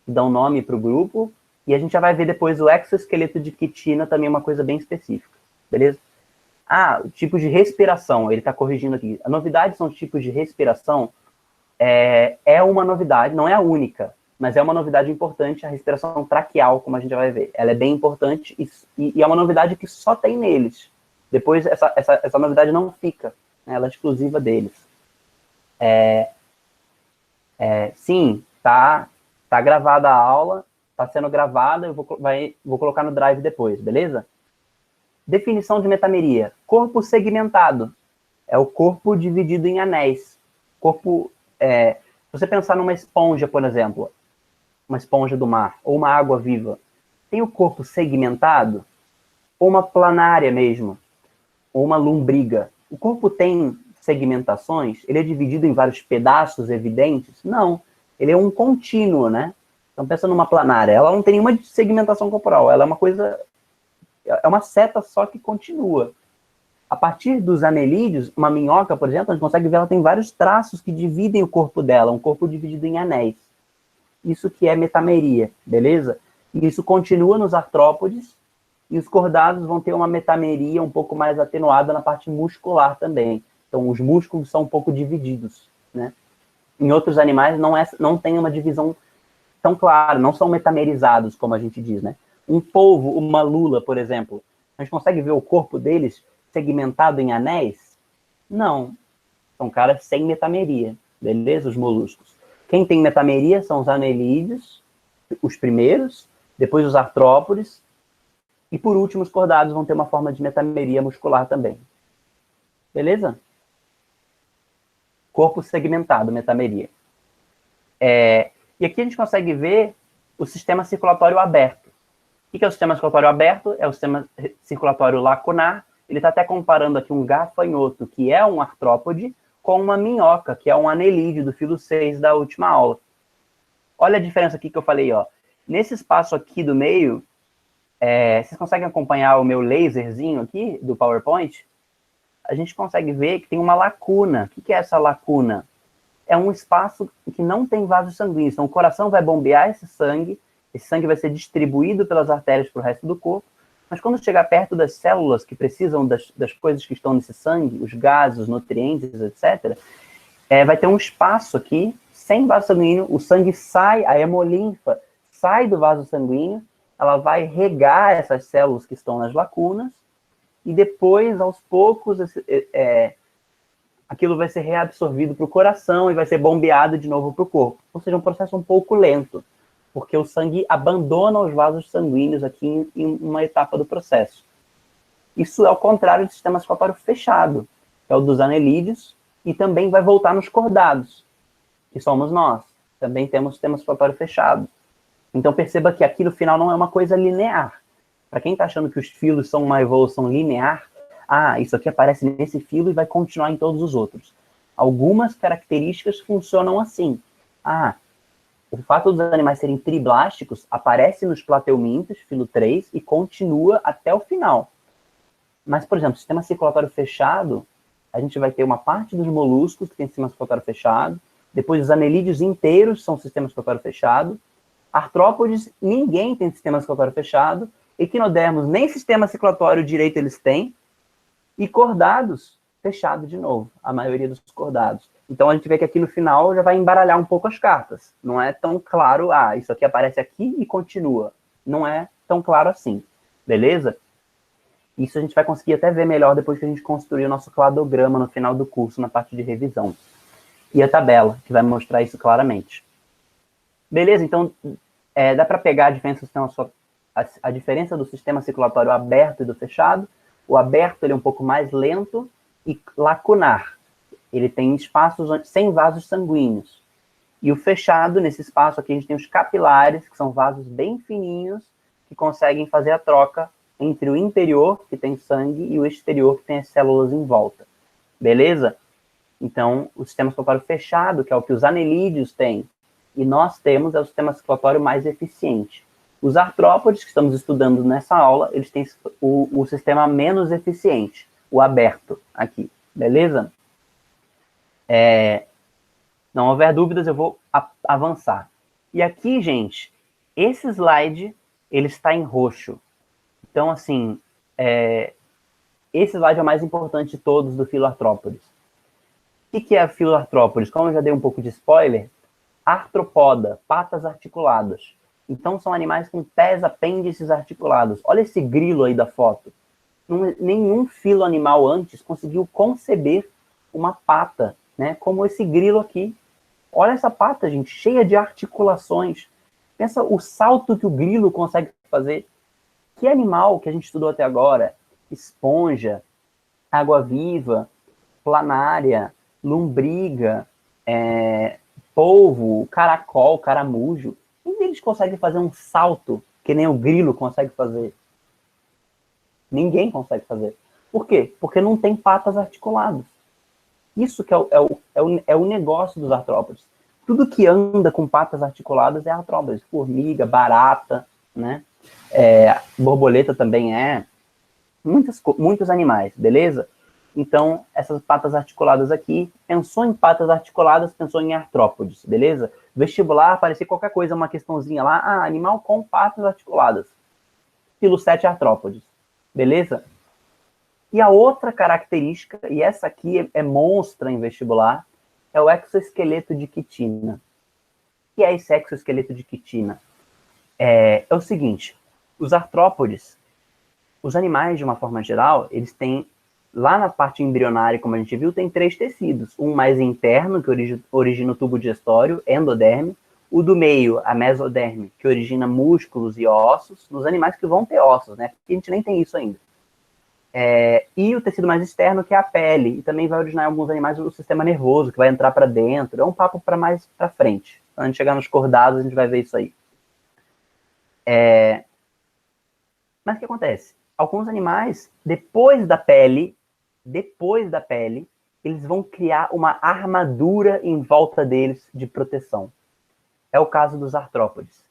que dão nome para o grupo, e a gente já vai ver depois o exoesqueleto de quitina, também uma coisa bem específica, beleza? Tipos de respiração, ele está corrigindo aqui. A novidade são os tipos de respiração, é uma novidade, não é a única, mas é uma novidade importante, a respiração traqueal, como a gente vai ver. Ela é bem importante e é uma novidade que só tem neles. Depois, essa novidade não fica, né? Ela é exclusiva deles. Sim, tá gravada a aula, tá sendo gravada, eu vou colocar no Drive depois, beleza? Definição de metameria. Corpo segmentado. É o corpo dividido em anéis. Se você pensar numa esponja, por exemplo, uma esponja do mar, ou uma água viva, tem o corpo segmentado? Ou uma planária mesmo? Ou uma lombriga? O corpo tem segmentações? Ele é dividido em vários pedaços evidentes? Não. Ele é um contínuo, né? Então, pensa numa planária. Ela não tem nenhuma segmentação corporal. Ela é uma coisa... É uma seta só que continua. A partir dos anelídeos, uma minhoca, por exemplo, a gente consegue ver que ela tem vários traços que dividem o corpo dela, um corpo dividido em anéis. Isso que é metameria, beleza? E isso continua nos artrópodes, e os cordados vão ter uma metameria um pouco mais atenuada na parte muscular também. Então, os músculos são um pouco divididos, né? Em outros animais não tem uma divisão tão clara, não são metamerizados, como a gente diz, né? Um polvo, uma lula, por exemplo, a gente consegue ver o corpo deles segmentado em anéis? Não. São caras sem metameria, beleza? Os moluscos. Quem tem metameria são os anelídeos, os primeiros, depois os artrópodes, e por último os cordados vão ter uma forma de metameria muscular também. Beleza? Corpo segmentado, metameria. E aqui a gente consegue ver o sistema circulatório aberto. O que é o sistema circulatório aberto? É o sistema circulatório lacunar. Ele está até comparando aqui um gafanhoto, que é um artrópode, com uma minhoca, que é um anelídeo do filo 6 da última aula. Olha a diferença aqui que eu falei, ó. Nesse espaço aqui do meio, vocês conseguem acompanhar o meu laserzinho aqui do PowerPoint? A gente consegue ver que tem uma lacuna. O que é essa lacuna? É um espaço que não tem vasos sanguíneos. Então, o coração vai bombear esse sangue vai ser distribuído pelas artérias para o resto do corpo, mas quando chegar perto das células que precisam das coisas que estão nesse sangue, os gases, os nutrientes, etc., vai ter um espaço aqui, sem vaso sanguíneo, o sangue sai, a hemolinfa sai do vaso sanguíneo, ela vai regar essas células que estão nas lacunas, e depois, aos poucos, aquilo vai ser reabsorvido para o coração e vai ser bombeado de novo para o corpo. Ou seja, um processo um pouco lento, porque o sangue abandona os vasos sanguíneos aqui em uma etapa do processo. Isso é ao contrário do sistema circulatório fechado, que é o dos anelídeos, e também vai voltar nos cordados, que somos nós. Também temos sistema circulatório fechado. Então perceba que aqui no final não é uma coisa linear. Para quem está achando que os filos são uma evolução linear, isso aqui aparece nesse filo e vai continuar em todos os outros. Algumas características funcionam assim. O fato dos animais serem triblásticos aparece nos plateumintos, filo 3, e continua até o final. Mas, por exemplo, sistema circulatório fechado, a gente vai ter uma parte dos moluscos que tem sistema circulatório fechado, depois os anelídeos inteiros são sistema circulatório fechado, artrópodes, ninguém tem sistema circulatório fechado, equinodermos, nem sistema circulatório direito eles têm, e cordados, fechado de novo, a maioria dos cordados. Então a gente vê que aqui no final já vai embaralhar um pouco as cartas. Não é tão claro, isso aqui aparece aqui e continua. Não é tão claro assim, beleza? Isso a gente vai conseguir até ver melhor depois que a gente construir o nosso cladograma no final do curso, na parte de revisão. E a tabela, que vai mostrar isso claramente. Beleza? Então, dá para pegar a diferença do sistema circulatório aberto e do fechado. O aberto ele é um pouco mais lento e lacunar. Ele tem espaços sem vasos sanguíneos. E o fechado, nesse espaço aqui, a gente tem os capilares, que são vasos bem fininhos, que conseguem fazer a troca entre o interior, que tem sangue, e o exterior, que tem as células em volta. Beleza? Então, o sistema circulatório fechado, que é o que os anelídeos têm, e nós temos, é o sistema circulatório mais eficiente. Os artrópodes, que estamos estudando nessa aula, eles têm o sistema menos eficiente, o aberto, aqui. Beleza? Não houver dúvidas, eu vou avançar. E aqui, gente, esse slide, ele está em roxo. Então, assim, esse slide é o mais importante de todos do filoartrópodes. O que é a filoartrópodes? Como eu já dei um pouco de spoiler, artropoda, patas articuladas. Então, são animais com pés, apêndices articulados. Olha esse grilo aí da foto. Nenhum filo animal antes conseguiu conceber uma pata, né? Como esse grilo aqui. Olha essa pata, gente, cheia de articulações. Pensa o salto que o grilo consegue fazer. Que animal que a gente estudou até agora? Esponja, água-viva, planária, lombriga, polvo, caracol, caramujo. Nenhum deles consegue fazer um salto que nem o grilo consegue fazer. Ninguém consegue fazer. Por quê? Porque não tem patas articuladas. Isso que é o negócio dos artrópodes. Tudo que anda com patas articuladas é artrópodes. Formiga, barata, né? Borboleta também é. Muitos animais, beleza? Então, essas patas articuladas aqui, pensou em patas articuladas, pensou em artrópodes, beleza? Vestibular, aparecer qualquer coisa, uma questãozinha lá, animal com patas articuladas. Filo 7 artrópodes, beleza? E a outra característica, e essa aqui é monstra em vestibular, é o exoesqueleto de quitina. O que é esse exoesqueleto de quitina? É o seguinte, os artrópodes, os animais, de uma forma geral, eles têm, lá na parte embrionária, como a gente viu, tem 3 tecidos. Um mais interno, que origina o tubo digestório, endoderme. O do meio, a mesoderme, que origina músculos e ossos, nos animais que vão ter ossos, né? Porque a gente nem tem isso ainda. E o tecido mais externo, que é a pele. E também vai originar em alguns animais o sistema nervoso, que vai entrar para dentro. É um papo para mais para frente. Quando a gente chegar nos cordados, a gente vai ver isso aí. Mas o que acontece? Alguns animais, depois da pele, eles vão criar uma armadura em volta deles de proteção. É o caso dos artrópodes.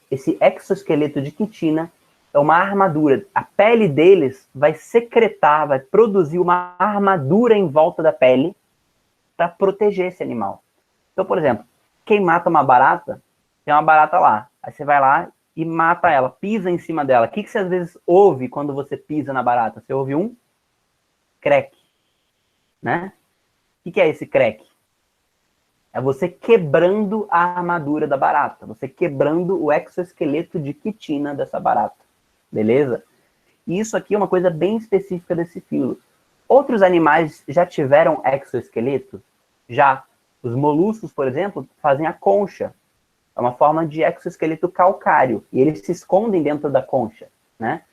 Esse exoesqueleto de quitina é uma armadura. A pele deles vai secretar, vai produzir uma armadura em volta da pele para proteger esse animal. Então, por exemplo, quem mata uma barata, tem uma barata lá. Aí você vai lá e mata ela, pisa em cima dela. O que você às vezes ouve quando você pisa na barata? Você ouve um crack, né? O que é esse crack? É você quebrando a armadura da barata, você quebrando o exoesqueleto de quitina dessa barata, beleza? E isso aqui é uma coisa bem específica desse filo. Outros animais já tiveram exoesqueleto? Já. Os moluscos, por exemplo, fazem a concha. É uma forma de exoesqueleto calcário. E eles se escondem dentro da concha, né?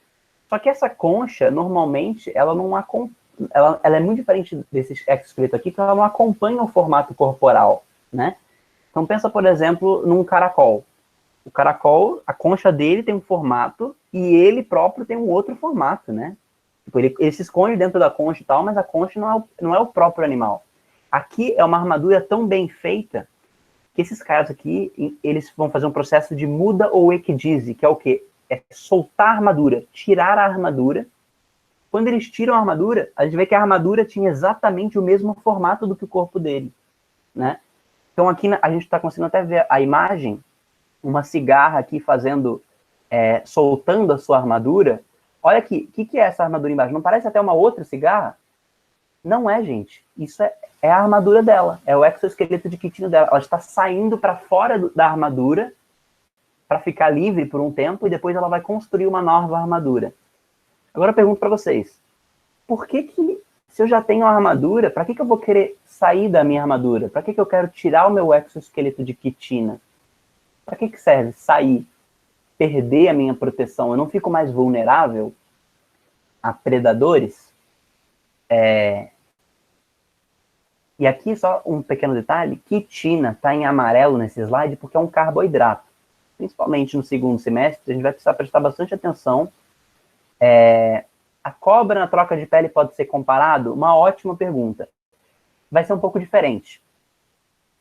Só que essa concha, normalmente, ela não ela é muito diferente desse exoesqueleto aqui, porque ela não acompanha o formato corporal, né? Então pensa, por exemplo, num caracol. O caracol, a concha dele tem um formato e ele próprio tem um outro formato, né? Tipo, ele se esconde dentro da concha e tal, mas a concha não é o próprio animal. Aqui é uma armadura tão bem feita que esses caras aqui, eles vão fazer um processo de muda ou equidise, que é o quê? É soltar a armadura, tirar a armadura. Quando eles tiram a armadura, a gente vê que a armadura tinha exatamente o mesmo formato do que o corpo dele, né? Então aqui a gente está conseguindo até ver a imagem, uma cigarra aqui soltando a sua armadura. Olha aqui, o que é essa armadura embaixo? Não parece até uma outra cigarra? Não é, gente. Isso é a armadura dela. É o exoesqueleto de quitina dela. Ela está saindo para fora da armadura para ficar livre por um tempo e depois ela vai construir uma nova armadura. Agora eu pergunto para vocês. Por que se eu já tenho a armadura, para que eu vou querer sair da minha armadura? Para que eu quero tirar o meu exoesqueleto de quitina? Para que serve sair? Perder a minha proteção? Eu não fico mais vulnerável a predadores? E aqui só um pequeno detalhe, quitina está em amarelo nesse slide porque é um carboidrato. Principalmente no segundo semestre, a gente vai precisar prestar bastante atenção. A cobra na troca de pele pode ser comparado? Uma ótima pergunta. Vai ser um pouco diferente.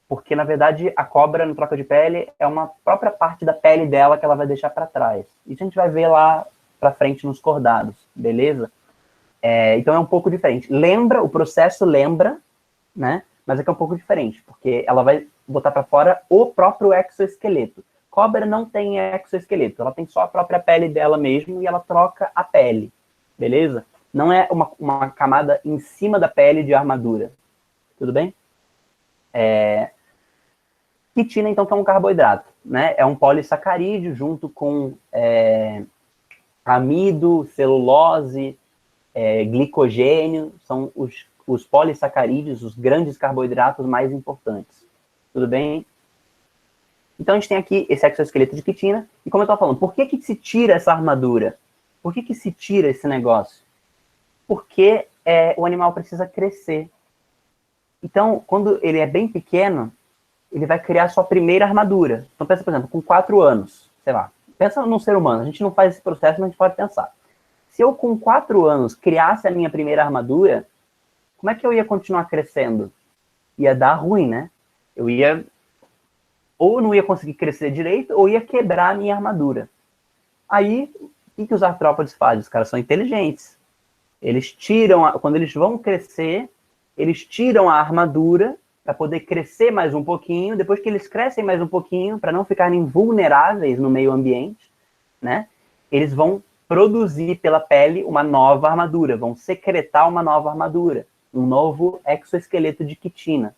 Porque, na verdade, a cobra na troca de pele é uma própria parte da pele dela que ela vai deixar para trás. Isso a gente vai ver lá para frente nos cordados, beleza? Então é um pouco diferente. O processo lembra, né? Mas é que é um pouco diferente, porque ela vai botar para fora o próprio exoesqueleto. Cobra não tem exoesqueleto, ela tem só a própria pele dela mesmo e ela troca a pele, beleza? Não é uma camada em cima da pele de armadura, tudo bem? Quitina, então, que é um carboidrato, né? É um polissacarídeo junto com amido, celulose, glicogênio, são os polissacarídeos, os grandes carboidratos mais importantes. Tudo bem? Então a gente tem aqui esse exoesqueleto de quitina, e como eu estava falando, por que se tira essa armadura? Por que se tira esse negócio? Porque o animal precisa crescer. Então, quando ele é bem pequeno, ele vai criar a sua primeira armadura. Então pensa, por exemplo, com 4 anos, sei lá, pensa num ser humano, a gente não faz esse processo, mas a gente pode pensar. Se eu com 4 anos criasse a minha primeira armadura, como é que eu ia continuar crescendo? Ia dar ruim, né? Ou não ia conseguir crescer direito, ou ia quebrar a minha armadura. Aí, o que os artrópodes fazem? Os caras são inteligentes. Eles tiram, quando eles vão crescer, eles tiram a armadura para poder crescer mais um pouquinho. Depois que eles crescem mais um pouquinho, para não ficarem vulneráveis no meio ambiente, né? Eles vão produzir pela pele uma nova armadura, vão secretar uma nova armadura, um novo exoesqueleto de quitina.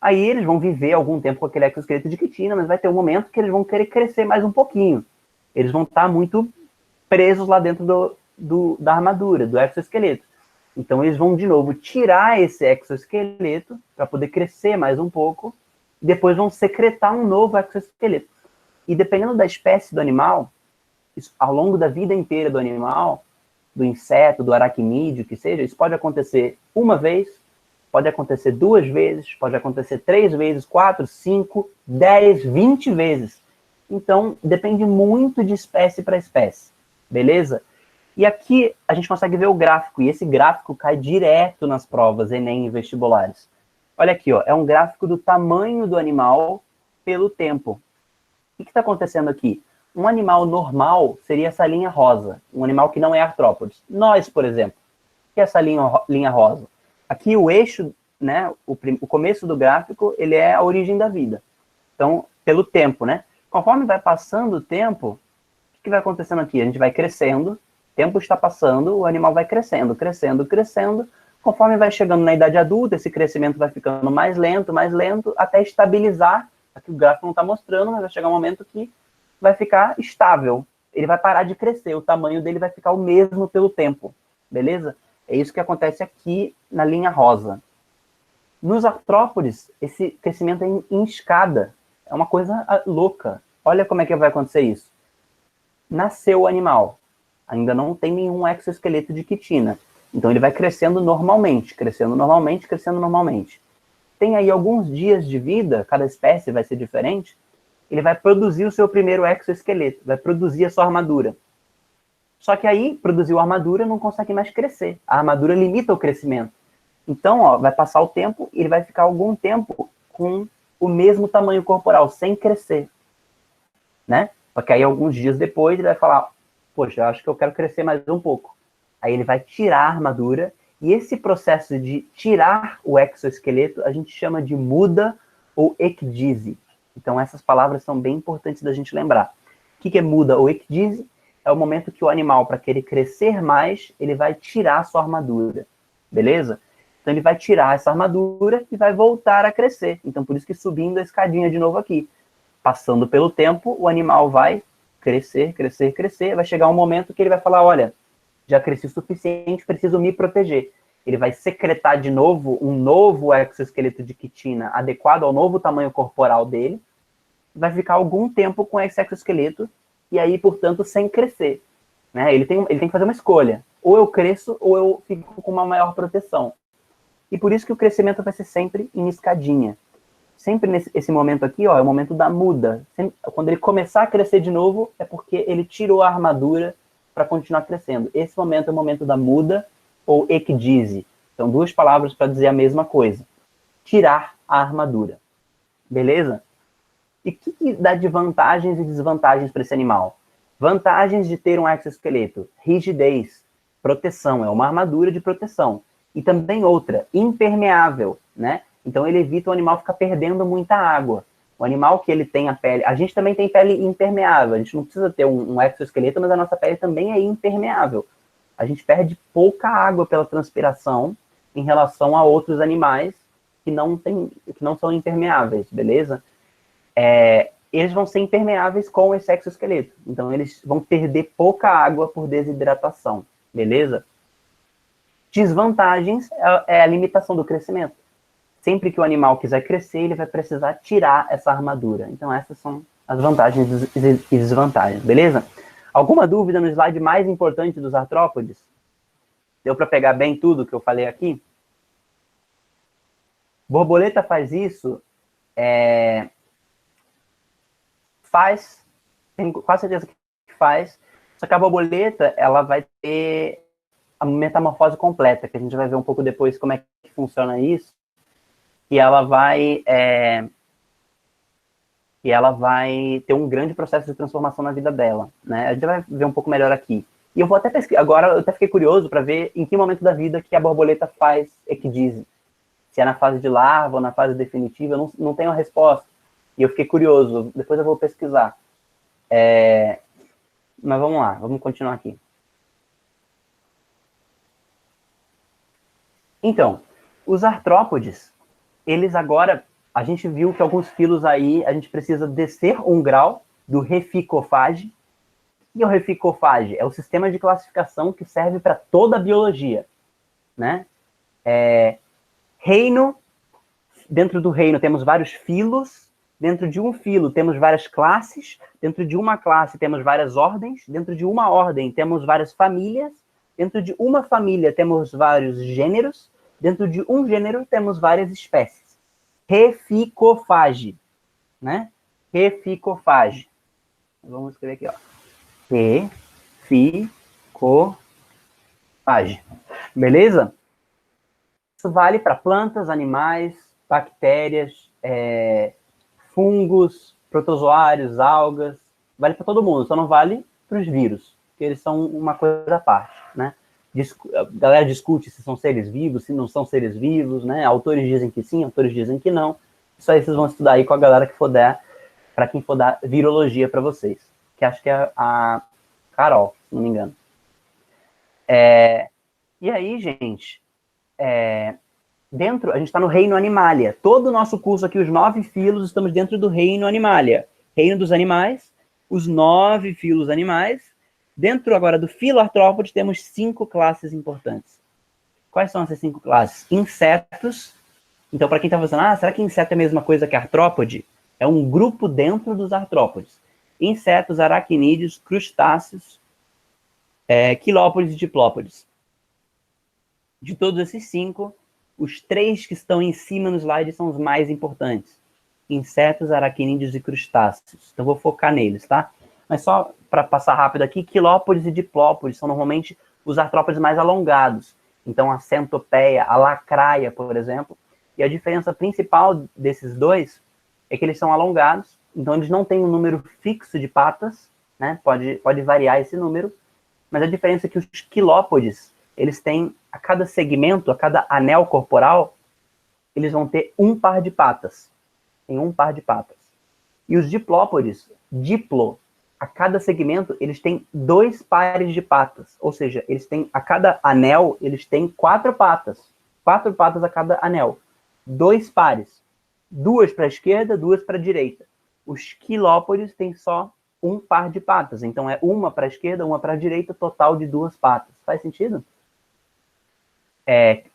Aí eles vão viver algum tempo com aquele exoesqueleto de quitina, mas vai ter um momento que eles vão querer crescer mais um pouquinho. Eles vão estar muito presos lá dentro da armadura, do exoesqueleto. Então eles vão, de novo, tirar esse exoesqueleto para poder crescer mais um pouco, e depois vão secretar um novo exoesqueleto. E dependendo da espécie do animal, ao longo da vida inteira do animal, do inseto, do aracnídeo, que seja, isso pode acontecer uma vez, pode acontecer 2 vezes, pode acontecer 3 vezes, 4, 5, 10, 20 vezes. Então, depende muito de espécie para espécie, beleza? E aqui a gente consegue ver o gráfico, e esse gráfico cai direto nas provas Enem e vestibulares. Olha aqui, ó, é um gráfico do tamanho do animal pelo tempo. O que está acontecendo aqui? Um animal normal seria essa linha rosa, um animal que não é artrópodes. Nós, por exemplo, que é essa linha rosa? Aqui o eixo, né, o começo do gráfico, ele é a origem da vida. Então, pelo tempo, né? Conforme vai passando o tempo, o que vai acontecendo aqui? A gente vai crescendo, o tempo está passando, o animal vai crescendo, crescendo, crescendo. Conforme vai chegando na idade adulta, esse crescimento vai ficando mais lento, até estabilizar. Aqui o gráfico não está mostrando, mas vai chegar um momento que vai ficar estável. Ele vai parar de crescer, o tamanho dele vai ficar o mesmo pelo tempo, beleza? É isso que acontece aqui na linha rosa. Nos artrópodes, esse crescimento é em escada. É uma coisa louca. Olha como é que vai acontecer isso. Nasceu o animal. Ainda não tem nenhum exoesqueleto de quitina. Então ele vai crescendo normalmente, crescendo normalmente, crescendo normalmente. Tem aí alguns dias de vida, cada espécie vai ser diferente, ele vai produzir o seu primeiro exoesqueleto, vai produzir a sua armadura. Só que aí, produziu a armadura, não consegue mais crescer. A armadura limita o crescimento. Então, ó, vai passar o tempo e ele vai ficar algum tempo com o mesmo tamanho corporal, sem crescer. Né? Só que aí, alguns dias depois, ele vai falar, poxa, eu acho que eu quero crescer mais um pouco. Aí ele vai tirar a armadura, e esse processo de tirar o exoesqueleto, a gente chama de muda ou ecdise. Então, essas palavras são bem importantes da gente lembrar. O que é muda ou ecdise? É o momento que o animal, para querer crescer mais, ele vai tirar a sua armadura, beleza? Então ele vai tirar essa armadura e vai voltar a crescer. Então por isso que subindo a escadinha de novo aqui. Passando pelo tempo, o animal vai crescer, crescer, crescer. Vai chegar um momento que ele vai falar, olha, já cresci o suficiente, preciso me proteger. Ele vai secretar de novo um novo exoesqueleto de quitina adequado ao novo tamanho corporal dele. Vai ficar algum tempo com esse exoesqueleto e aí, portanto, sem crescer. Né? Ele tem que fazer uma escolha. Ou eu cresço, ou eu fico com uma maior proteção. E por isso que o crescimento vai ser sempre em escadinha. Sempre nesse momento aqui, ó, é o momento da muda. Sempre, quando ele começar a crescer de novo, é porque ele tirou a armadura para continuar crescendo. Esse momento é o momento da muda ou ecdise. São 2 palavras para dizer a mesma coisa. Tirar a armadura. Beleza? E o que dá de vantagens e desvantagens para esse animal? Vantagens de ter um exoesqueleto: rigidez, proteção, é uma armadura de proteção. E também outra, impermeável, né? Então ele evita o animal ficar perdendo muita água. O animal que ele tem a pele... A gente também tem pele impermeável, a gente não precisa ter um exoesqueleto, mas a nossa pele também é impermeável. A gente perde pouca água pela transpiração em relação a outros animais que não são impermeáveis, beleza? Eles vão ser impermeáveis com esse exoesqueleto. Então, eles vão perder pouca água por desidratação, beleza? Desvantagens é a limitação do crescimento. Sempre que o animal quiser crescer, ele vai precisar tirar essa armadura. Então, essas são as vantagens e desvantagens, beleza? Alguma dúvida no slide mais importante dos artrópodes? Deu para pegar bem tudo que eu falei aqui? Borboleta faz isso... tenho quase certeza que faz, só que a borboleta, ela vai ter a metamorfose completa, que a gente vai ver um pouco depois como é que funciona isso, e ela vai ter um grande processo de transformação na vida dela, né? A gente vai ver um pouco melhor aqui. E eu vou até pesquisar, agora eu até fiquei curioso para ver em que momento da vida que a borboleta faz ecdise. Se é na fase de larva ou na fase definitiva, eu não tenho a resposta. E eu fiquei curioso, depois eu vou pesquisar. Mas vamos lá, vamos continuar aqui. Então, os artrópodes, eles agora, a gente viu que alguns filos aí, a gente precisa descer um grau do reficofage. E o reficofage é o sistema de classificação que serve para toda a biologia, né? Reino, dentro do reino temos vários filos, dentro de um filo temos várias classes, dentro de uma classe temos várias ordens, dentro de uma ordem temos várias famílias, Dentro de uma família temos vários gêneros, dentro de um gênero temos várias espécies. Reficofage, né? Reficofage. Vamos escrever aqui, ó. Reficofage. Beleza? Isso vale para plantas, animais, bactérias, fungos, protozoários, algas. Vale para todo mundo, só não vale para os vírus, porque eles são uma coisa à parte, né? A galera discute se são seres vivos, se não são seres vivos, né? Autores dizem que sim, autores dizem que não. Isso aí vocês vão estudar aí com a galera que for dar, para quem for dar virologia para vocês, que acho que é a Carol, se não me engano. E aí, gente, a gente está no reino Animalia. Todo o nosso curso aqui, os 9 filos, estamos dentro do reino Animalia. Reino dos animais, os 9 filos animais. Dentro agora do filo artrópode, temos 5 classes importantes. Quais são essas 5 classes? Insetos. Então, para quem está pensando, será que inseto é a mesma coisa que artrópode? É um grupo dentro dos artrópodes. Insetos, aracnídeos, crustáceos, quilópodes e diplópodes. De todos esses 5, os 3 que estão em cima no slide são os mais importantes. Insetos, aracnídeos e crustáceos. Então, vou focar neles, tá? Mas só para passar rápido aqui, quilópodes e diplópodes são normalmente os artrópodes mais alongados. Então, a centopeia, a lacraia, por exemplo. E a diferença principal desses dois é que eles são alongados, então eles não têm um número fixo de patas, né? Pode variar esse número, mas a diferença é que os quilópodes, eles têm, a cada segmento, a cada anel corporal, eles vão ter um par de patas. Tem um par de patas. E os diplópodes, diplo, a cada segmento, eles têm 2 pares de patas. Ou seja, eles têm, a cada anel, eles têm 4 patas. 4 patas a cada anel. 2 pares. 2 para a esquerda, 2 para a direita. Os quilópodes têm só um par de patas. Então, é uma para a esquerda, uma para a direita, total de 2 patas. Faz sentido?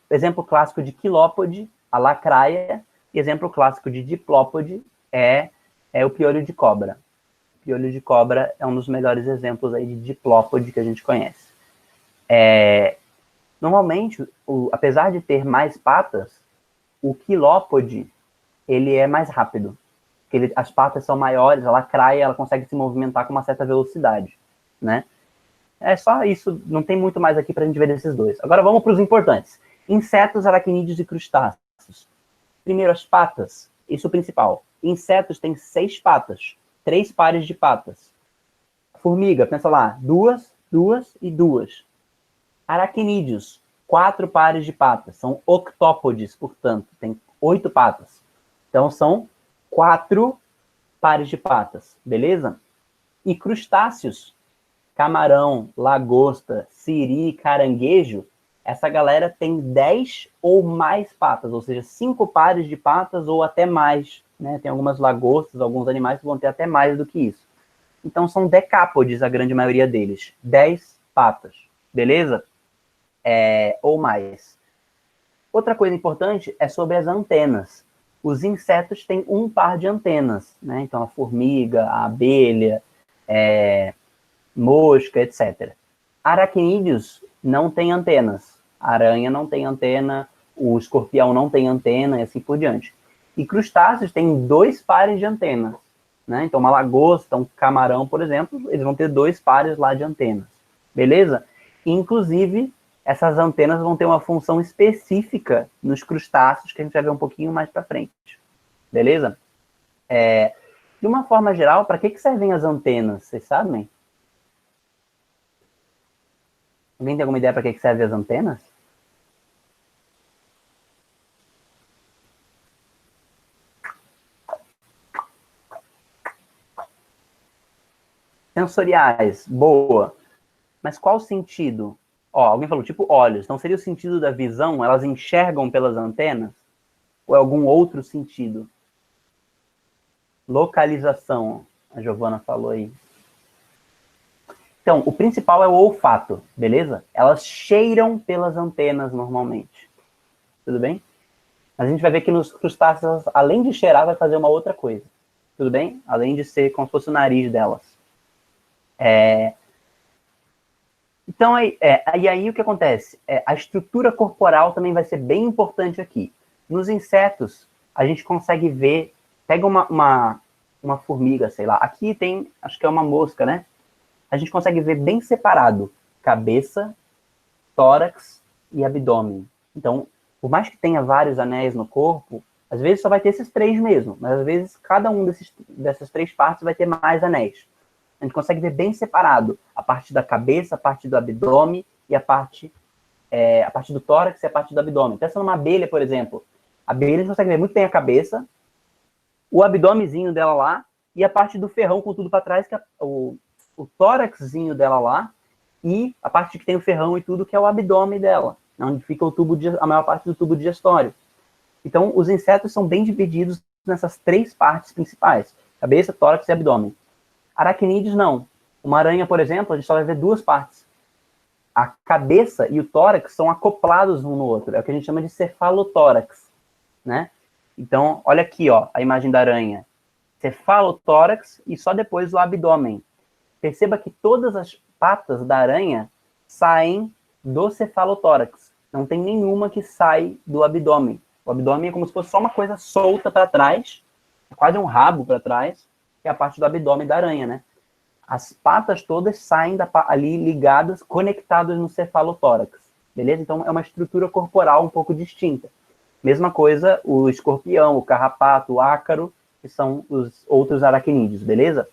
Exemplo clássico de quilópode, a lacraia. E exemplo clássico de diplópode é o piolho de cobra. O piolho de cobra é um dos melhores exemplos aí de diplópode que a gente conhece. Normalmente, apesar de ter mais patas, o quilópode, ele é mais rápido. Porque as patas são maiores, a lacraia, ela consegue se movimentar com uma certa velocidade, né? É só isso, não tem muito mais aqui pra gente ver desses dois. Agora vamos para os importantes. Insetos, aracnídeos e crustáceos. Primeiro, as patas. Isso é o principal. Insetos têm 6 patas. 3 pares de patas. Formiga, pensa lá. 2, 2 e 2. Aracnídeos. 4 pares de patas. São octópodes, portanto. Tem 8 patas. Então, são 4 pares de patas. Beleza? E crustáceos. Camarão, lagosta, siri, caranguejo. Essa galera tem 10 ou mais patas, ou seja, 5 pares de patas ou até mais, né? Tem algumas lagostas, alguns animais que vão ter até mais do que isso. Então, são decápodes, a grande maioria deles. 10 patas, beleza? Ou mais. Outra coisa importante é sobre as antenas. Os insetos têm um par de antenas, né? Então, a formiga, a abelha, mosca, etc. Aracnídeos não têm antenas. A aranha não tem antena, o escorpião não tem antena, e assim por diante. E crustáceos têm 2 pares de antenas, né? Então, uma lagosta, um camarão, por exemplo, eles vão ter 2 pares lá de antenas. Beleza? Inclusive, essas antenas vão ter uma função específica nos crustáceos, que a gente vai ver um pouquinho mais para frente. Beleza? De uma forma geral, para que servem as antenas? Vocês sabem? Alguém tem alguma ideia para que servem as antenas? Sensoriais, boa. Mas qual o sentido? Alguém falou, tipo olhos. Então seria o sentido da visão? Elas enxergam pelas antenas? Ou é algum outro sentido? Localização, a Giovana falou aí. Então, o principal é o olfato, beleza? Elas cheiram pelas antenas normalmente. Tudo bem? A gente vai ver que nos crustáceos, além de cheirar, vai fazer uma outra coisa. Tudo bem? Além de ser como se fosse o nariz delas. Então, aí o que acontece? A estrutura corporal também vai ser bem importante aqui. Nos insetos, a gente consegue ver, pega uma formiga, sei lá, aqui tem, acho que é uma mosca, né? A gente consegue ver bem separado cabeça, tórax e abdômen. Então, por mais que tenha vários anéis no corpo, às vezes só vai ter esses três mesmo, mas às vezes cada um dessas três partes vai ter mais anéis. A gente consegue ver bem separado a parte da cabeça, a parte do abdômen e a parte do tórax e a parte do abdômen. Pensa numa abelha, por exemplo. A abelha a gente consegue ver muito bem a cabeça, o abdômenzinho dela lá e a parte do ferrão com tudo para trás, que é o tóraxzinho dela lá, e a parte que tem o ferrão e tudo, que é o abdômen dela, onde fica a maior parte do tubo digestório. Então, os insetos são bem divididos nessas três partes principais: cabeça, tórax e abdômen. Aracnídeos, não. Uma aranha, por exemplo, a gente só vai ver duas partes. A cabeça e o tórax são acoplados um no outro. É o que a gente chama de cefalotórax, né? Então, olha aqui, ó, a imagem da aranha. Cefalotórax e só depois o abdômen. Perceba que todas as patas da aranha saem do cefalotórax. Não tem nenhuma que sai do abdômen. O abdômen é como se fosse só uma coisa solta para trás, quase um rabo para trás, que é a parte do abdômen da aranha, né? As patas todas saem ali ligadas, conectadas no cefalotórax, beleza? Então é uma estrutura corporal um pouco distinta. Mesma coisa o escorpião, o carrapato, o ácaro, que são os outros aracnídeos, beleza?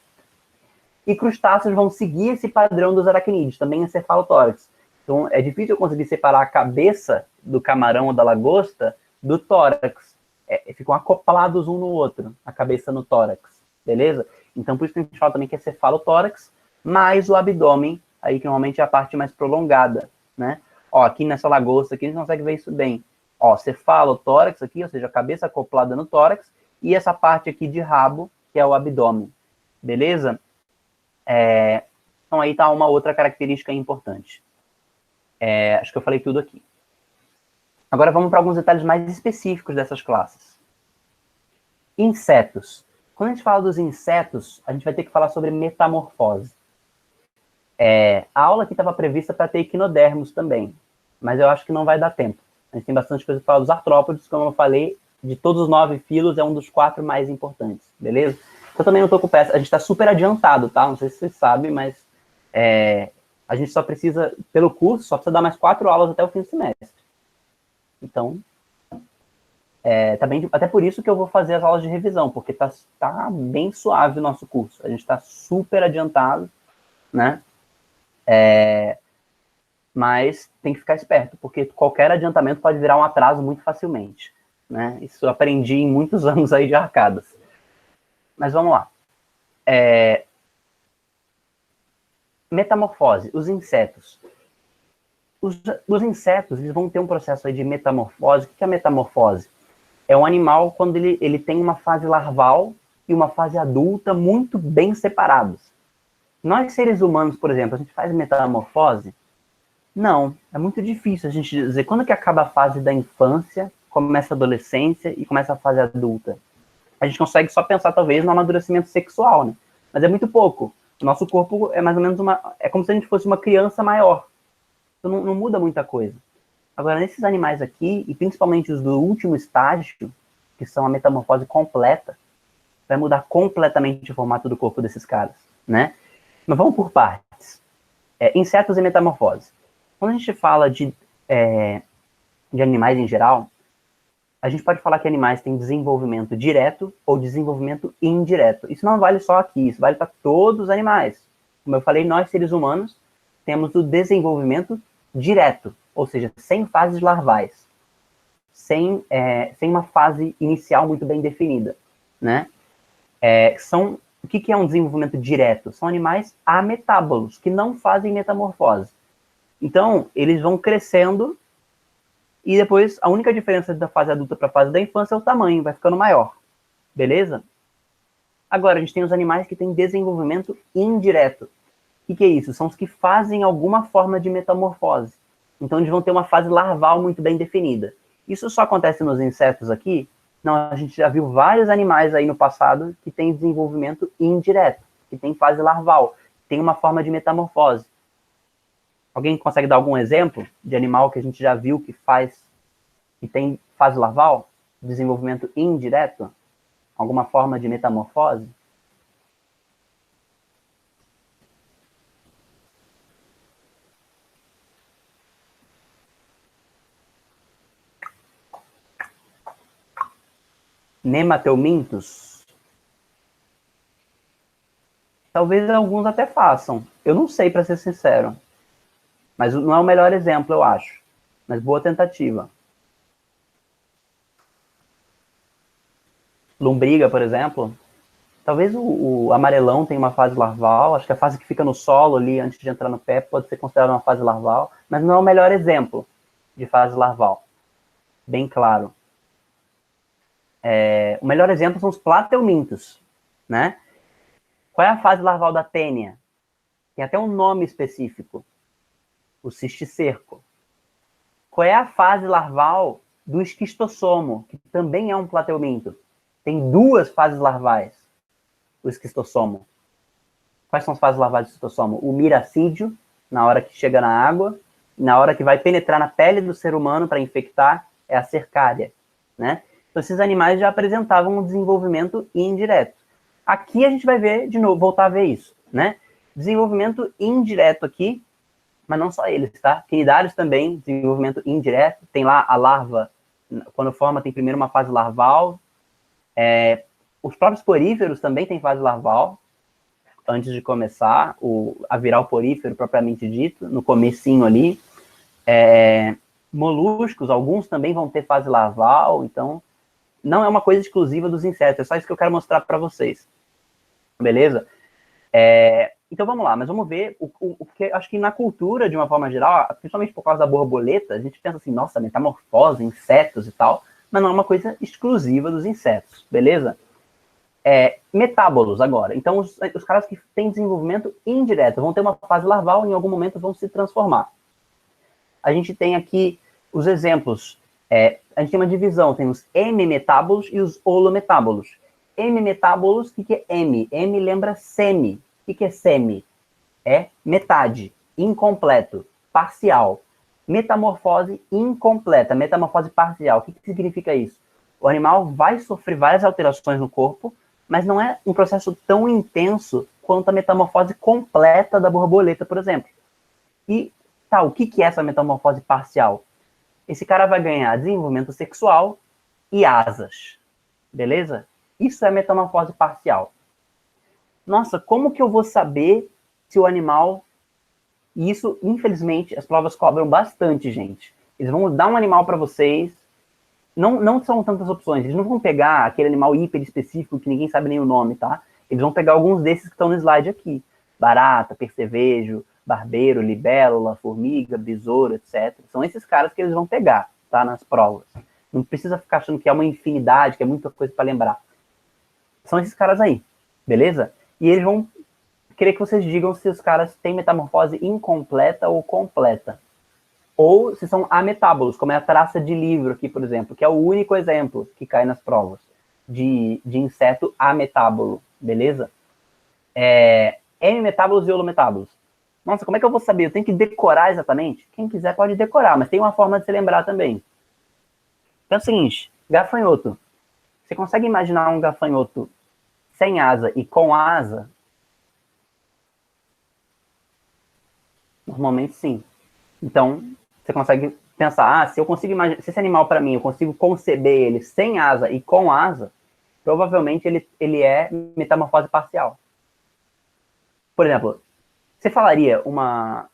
E crustáceos vão seguir esse padrão dos aracnídeos, também é cefalotórax. Então é difícil eu conseguir separar a cabeça do camarão ou da lagosta do tórax. Ficam acoplados um no outro, a cabeça no tórax, beleza? Então por isso que a gente fala também que é cefalotórax, mais o abdômen, aí que normalmente é a parte mais prolongada, né? Ó, aqui nessa lagosta aqui a gente consegue ver isso bem. Ó, cefalotórax aqui, ou seja, a cabeça acoplada no tórax, e essa parte aqui de rabo, que é o abdômen, beleza? Então aí tá uma outra característica importante. Acho que eu falei tudo aqui. Agora vamos para alguns detalhes mais específicos dessas classes. Insetos. Quando a gente fala dos insetos, a gente vai ter que falar sobre metamorfose. A aula aqui estava prevista para ter equinodermos também, mas eu acho que não vai dar tempo. A gente tem bastante coisa para falar dos artrópodes, como eu falei, de todos os 9 filos, é um dos 4 mais importantes, beleza? Eu também não estou com pressa, a gente está super adiantado, tá? Não sei se vocês sabem, mas a gente só precisa, pelo curso, só precisa dar mais 4 aulas até o fim do semestre. Então, tá bem, até por isso que eu vou fazer as aulas de revisão, porque tá bem suave o nosso curso. A gente está super adiantado, né? Mas tem que ficar esperto, porque qualquer adiantamento pode virar um atraso muito facilmente, né? Isso eu aprendi em muitos anos aí de arcadas. Mas vamos lá. Metamorfose, os insetos. Os insetos, eles vão ter um processo aí de metamorfose. O que é metamorfose? É um animal quando ele tem uma fase larval e uma fase adulta muito bem separados. Nós, seres humanos, por exemplo, a gente faz metamorfose? Não, é muito difícil a gente dizer quando que acaba a fase da infância, começa a adolescência e começa a fase adulta. A gente consegue só pensar, talvez, no amadurecimento sexual, né? Mas é muito pouco. O nosso corpo é mais ou menos é como se a gente fosse uma criança maior. Então não muda muita coisa. Agora, nesses animais aqui, e principalmente os do último estágio, que são a metamorfose completa, vai mudar completamente o formato do corpo desses caras, né? Mas vamos por partes. Insetos e metamorfose. Quando a gente fala de animais em geral, a gente pode falar que animais têm desenvolvimento direto ou desenvolvimento indireto. Isso não vale só aqui, isso vale para todos os animais. Como eu falei, nós, seres humanos, temos o desenvolvimento direto, ou seja, sem fases larvais, sem uma fase inicial muito bem definida, né? O que é um desenvolvimento direto? São animais ametábolos, que não fazem metamorfose. Então, eles vão crescendo e depois a única diferença da fase adulta para a fase da infância é o tamanho, vai ficando maior, beleza? Agora, a gente tem os animais que têm desenvolvimento indireto. O que é isso? São os que fazem alguma forma de metamorfose. Então, eles vão ter uma fase larval muito bem definida. Isso só acontece nos insetos aqui? Não, a gente já viu vários animais aí no passado que têm desenvolvimento indireto, que tem fase larval, tem uma forma de metamorfose. Alguém consegue dar algum exemplo de animal que a gente já viu que tem fase larval? Desenvolvimento indireto? Alguma forma de metamorfose? Nemateumintos? Talvez alguns até façam. Eu não sei, para ser sincero. Mas não é o melhor exemplo, eu acho. Mas boa tentativa. Lombriga, por exemplo. Talvez o amarelão tenha uma fase larval. Acho que a fase que fica no solo ali, antes de entrar no pé, pode ser considerada uma fase larval. Mas não é o melhor exemplo de fase larval. Bem claro. O melhor exemplo são os plateumintos, né? Qual é a fase larval da tênia? Tem até um nome específico. O cisticerco. Qual é a fase larval do esquistossomo, que também é um plateuminto? Tem duas fases larvais, o esquistossomo. Quais são as fases larvais do esquistossomo? O miracídio, na hora que chega na água, na hora que vai penetrar na pele do ser humano para infectar, é a cercária, né? Então, esses animais já apresentavam um desenvolvimento indireto. Aqui a gente vai ver, de novo, voltar a ver isso, né? Desenvolvimento indireto aqui, mas não só eles, tá? Quinidários também, desenvolvimento indireto. Tem lá a larva, quando forma, tem primeiro uma fase larval. Os próprios poríferos também têm fase larval, antes de começar a virar o porífero propriamente dito, no comecinho ali. Moluscos, alguns também vão ter fase larval, então não é uma coisa exclusiva dos insetos, é só isso que eu quero mostrar para vocês. Beleza? Então vamos lá, mas vamos ver o que acho que na cultura, de uma forma geral, principalmente por causa da borboleta, a gente pensa assim, nossa, metamorfose, insetos e tal, mas não é uma coisa exclusiva dos insetos, beleza? Metábolos agora. Então, os caras que têm desenvolvimento indireto vão ter uma fase larval e em algum momento vão se transformar. A gente tem aqui os exemplos. A gente tem uma divisão, tem os M-metábolos e os holometábolos. M-metábolos, o que é M? M lembra semi. O que é semi? É metade, incompleto, parcial. Metamorfose incompleta, metamorfose parcial. O que significa isso? O animal vai sofrer várias alterações no corpo, mas não é um processo tão intenso quanto a metamorfose completa da borboleta, por exemplo. E o que é essa metamorfose parcial? Esse cara vai ganhar desenvolvimento sexual e asas, beleza? Isso é metamorfose parcial. Nossa, como que eu vou saber se o animal... E isso, infelizmente, as provas cobram bastante, gente. Eles vão dar um animal para vocês, não são tantas opções, eles não vão pegar aquele animal hiper específico que ninguém sabe nem o nome, tá? Eles vão pegar alguns desses que estão no slide aqui. Barata, percevejo, barbeiro, libélula, formiga, besouro, etc. São esses caras que eles vão pegar, tá? Nas provas. Não precisa ficar achando que é uma infinidade, que é muita coisa para lembrar. São esses caras aí, beleza? E eles vão querer que vocês digam se os caras têm metamorfose incompleta ou completa. Ou se são ametábolos, como é a traça de livro aqui, por exemplo, que é o único exemplo que cai nas provas de inseto ametábolo, beleza? M-metábolos e holometábolos. Nossa, como é que eu vou saber? Eu tenho que decorar exatamente? Quem quiser pode decorar, mas tem uma forma de se lembrar também. Então é o seguinte, gafanhoto. Você consegue imaginar um gafanhoto sem asa e com asa? Normalmente sim. Então, você consegue pensar, se eu consigo imaginar, se esse animal para mim, eu consigo conceber ele sem asa e com asa, provavelmente ele é metamorfose parcial. Por exemplo, você falaria uma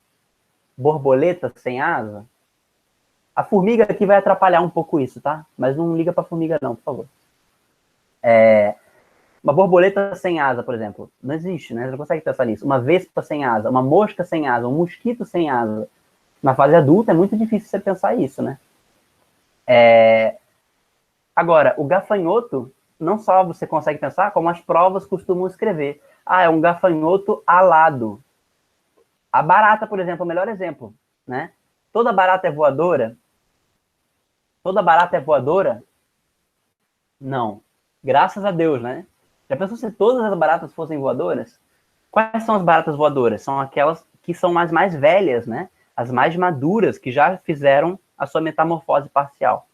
borboleta sem asa? A formiga aqui vai atrapalhar um pouco isso, tá? Mas não liga pra formiga não, por favor. Uma borboleta sem asa, por exemplo, não existe, né? Você não consegue pensar nisso. Uma vespa sem asa, uma mosca sem asa, um mosquito sem asa. Na fase adulta é muito difícil você pensar isso, né? Agora, o gafanhoto, não só você consegue pensar, como as provas costumam escrever. É um gafanhoto alado. A barata, por exemplo, é o melhor exemplo, né? Toda barata é voadora? Toda barata é voadora? Não. Graças a Deus, né? Já pensou se todas as baratas fossem voadoras? Quais são as baratas voadoras? São aquelas que são as mais velhas, né? as mais maduras que já fizeram a sua metamorfose parcial,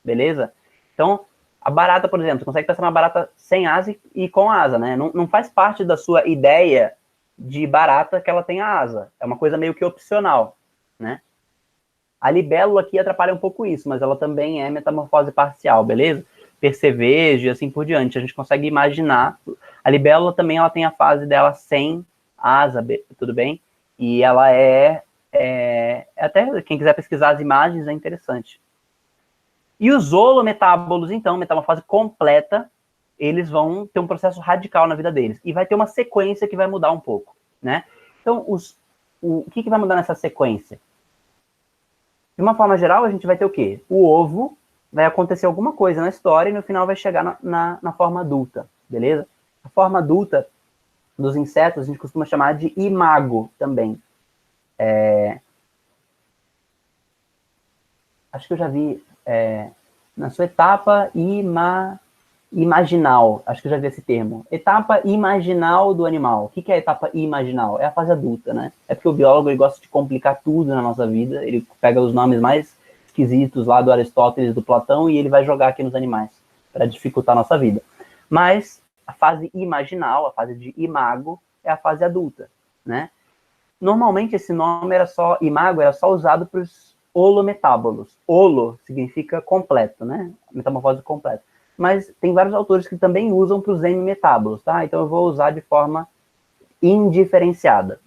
beleza? Então, a barata, por exemplo, você consegue pensar uma barata sem asa e com asa, né? Não faz parte da sua ideia de barata que ela tenha asa. É uma coisa meio que opcional, né? A libélula aqui atrapalha um pouco isso, mas ela também é metamorfose parcial, beleza? Percevejo e assim por diante. A gente consegue imaginar. A libélula também ela tem a fase dela sem asa, tudo bem? E ela até quem quiser pesquisar as imagens é interessante. E os holometábolos, então, metamorfose completa, eles vão ter um processo radical na vida deles. E vai ter uma sequência que vai mudar um pouco, né? Então, o que vai mudar nessa sequência? De uma forma geral, a gente vai ter o quê? O ovo, vai acontecer alguma coisa na história e no final vai chegar na forma adulta, beleza? A forma adulta dos insetos a gente costuma chamar de imago também. Acho que eu já vi na sua etapa imaginal, acho que eu já vi esse termo. Etapa imaginal do animal. O que é a etapa imaginal? É a fase adulta, né? É porque o biólogo ele gosta de complicar tudo na nossa vida, ele pega os nomes mais esquisitos lá do Aristóteles, do Platão, e ele vai jogar aqui nos animais, para dificultar a nossa vida. Mas a fase imaginal, a fase de imago, é a fase adulta, né? Normalmente esse nome imago era só usado para os holometábolos. Holo significa completo, né? Metamorfose completa. Mas tem vários autores que também usam para os hemimetábolos, tá? Então eu vou usar de forma indiferenciada.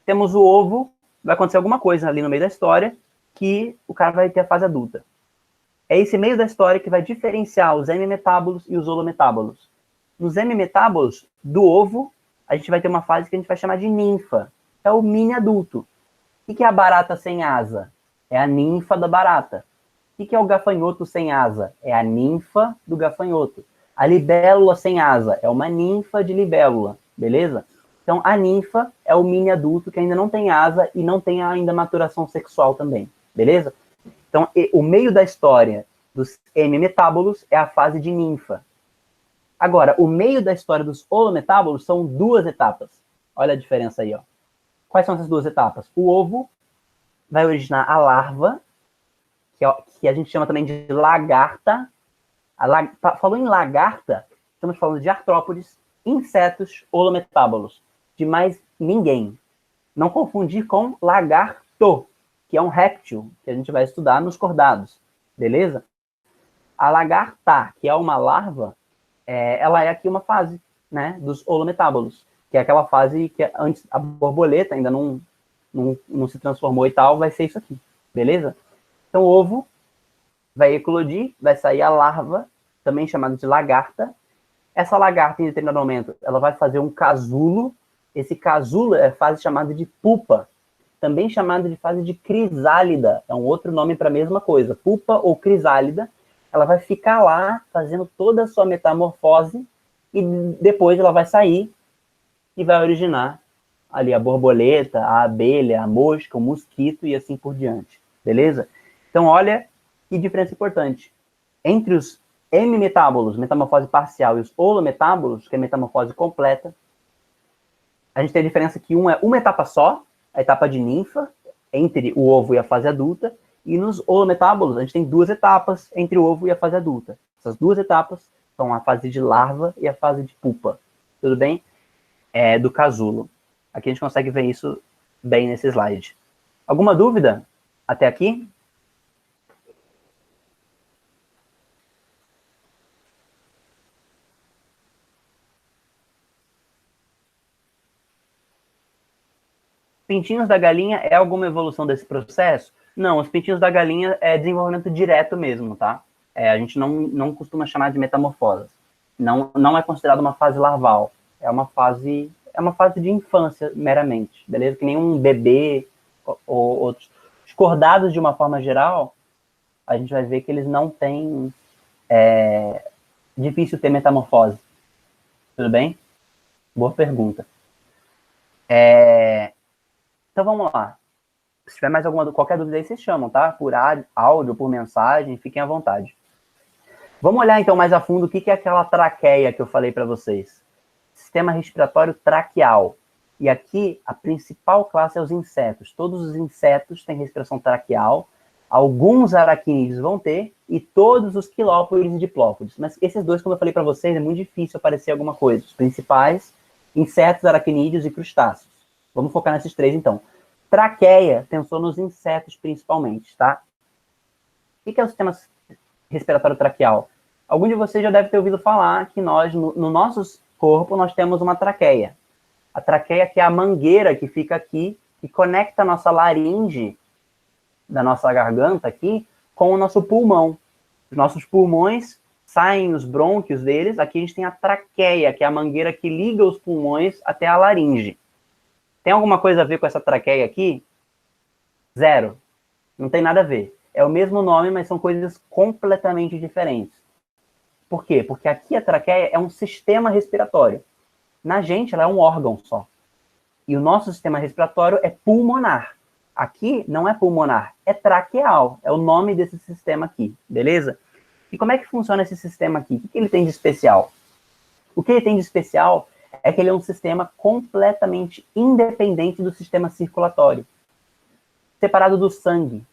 Temos o ovo, vai acontecer alguma coisa ali no meio da história que o cara vai ter a fase adulta. É esse meio da história que vai diferenciar os hemimetábolos e os holometábolos. Nos hemimetábolos do ovo, a gente vai ter uma fase que a gente vai chamar de ninfa, é o mini adulto. O que é a barata sem asa? É a ninfa da barata. O que é o gafanhoto sem asa? É a ninfa do gafanhoto. A libélula sem asa é uma ninfa de libélula, beleza? Então, a ninfa é o mini adulto que ainda não tem asa e não tem ainda maturação sexual também, beleza? Então, o meio da história dos hemimetábolos é a fase de ninfa. Agora, o meio da história dos holometábolos são duas etapas. Olha a diferença aí, ó. Quais são essas duas etapas? O ovo vai originar a larva, que a gente chama também de lagarta. Falou em lagarta, estamos falando de artrópodes, insetos, holometábolos. De mais ninguém. Não confundir com lagarto, que é um réptil, que a gente vai estudar nos cordados. Beleza? A lagarta, que é uma larva, ela é aqui uma fase, né, dos holometábolos, que é aquela fase que antes a borboleta ainda não se transformou e tal, vai ser isso aqui, beleza? Então o ovo vai eclodir, vai sair a larva, também chamada de lagarta. Essa lagarta, em determinado momento, ela vai fazer um casulo. Esse casulo é a fase chamada de pupa, também chamada de fase de crisálida, é um outro nome para a mesma coisa, pupa ou crisálida. Ela vai ficar lá, fazendo toda a sua metamorfose, e depois ela vai sair e vai originar ali a borboleta, a abelha, a mosca, o mosquito e assim por diante, beleza? Então, olha que diferença importante. Entre os hemimetábolos, metamorfose parcial, e os holometábolos, que é metamorfose completa, a gente tem a diferença que um é uma etapa só, a etapa de ninfa, entre o ovo e a fase adulta, e nos holometábolos, a gente tem duas etapas entre o ovo e a fase adulta. Essas duas etapas são a fase de larva e a fase de pupa. Tudo bem? Do casulo. Aqui a gente consegue ver isso bem nesse slide. Alguma dúvida até aqui? Pintinhos da galinha é alguma evolução desse processo? Não, os pintinhos da galinha é desenvolvimento direto mesmo, tá? A gente não costuma chamar de metamorfose. Não é considerado uma fase larval. É uma fase de infância, meramente, beleza? Que nem um bebê ou outros. Os cordados, de uma forma geral, a gente vai ver que eles não têm... difícil ter metamorfose. Tudo bem? Boa pergunta. Então, vamos lá. Se tiver mais qualquer dúvida aí, vocês chamam, tá? Por áudio, por mensagem, fiquem à vontade. Vamos olhar, então, mais a fundo o que é aquela traqueia que eu falei para vocês. Sistema respiratório traqueal. E aqui, a principal classe é os insetos. Todos os insetos têm respiração traqueal, alguns aracnídeos vão ter, e todos os quilópodes e diplópodes. Mas esses dois, como eu falei para vocês, é muito difícil aparecer alguma coisa. Os principais, insetos, aracnídeos e crustáceos. Vamos focar nesses três, então. Traqueia, pensou nos insetos principalmente, tá? O que é o sistema respiratório traqueal? Algum de vocês já deve ter ouvido falar que nós, no nosso corpo, nós temos uma traqueia. A traqueia, que é a mangueira que fica aqui, que conecta a nossa laringe da nossa garganta aqui com o nosso pulmão. Os nossos pulmões saem os brônquios deles. Aqui a gente tem a traqueia, que é a mangueira que liga os pulmões até a laringe. Tem alguma coisa a ver com essa traqueia aqui? Zero. Não tem nada a ver. É o mesmo nome, mas são coisas completamente diferentes. Por quê? Porque aqui a traqueia é um sistema respiratório. Na gente, ela é um órgão só. E o nosso sistema respiratório é pulmonar. Aqui não é pulmonar, é traqueal. É o nome desse sistema aqui, beleza? E como é que funciona esse sistema aqui? O que ele tem de especial? O que ele tem de especial é que ele é um sistema completamente independente do sistema circulatório. Separado do sangue.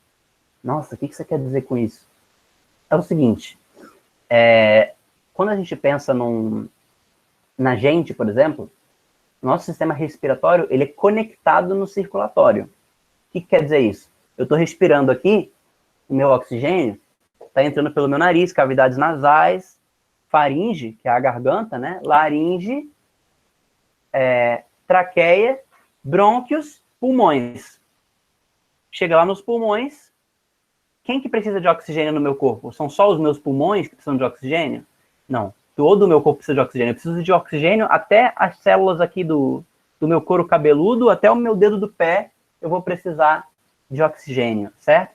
Nossa, o que você quer dizer com isso? É o seguinte, quando a gente pensa na gente, por exemplo, nosso sistema respiratório, ele é conectado no circulatório. O que quer dizer isso? Eu estou respirando aqui, o meu oxigênio está entrando pelo meu nariz, cavidades nasais, faringe, que é a garganta, né? Laringe, traqueia, brônquios, pulmões. Chega lá nos pulmões. Quem que precisa de oxigênio no meu corpo? São só os meus pulmões que precisam de oxigênio? Não. Todo o meu corpo precisa de oxigênio. Eu preciso de oxigênio até as células aqui do meu couro cabeludo, até o meu dedo do pé, eu vou precisar de oxigênio, certo?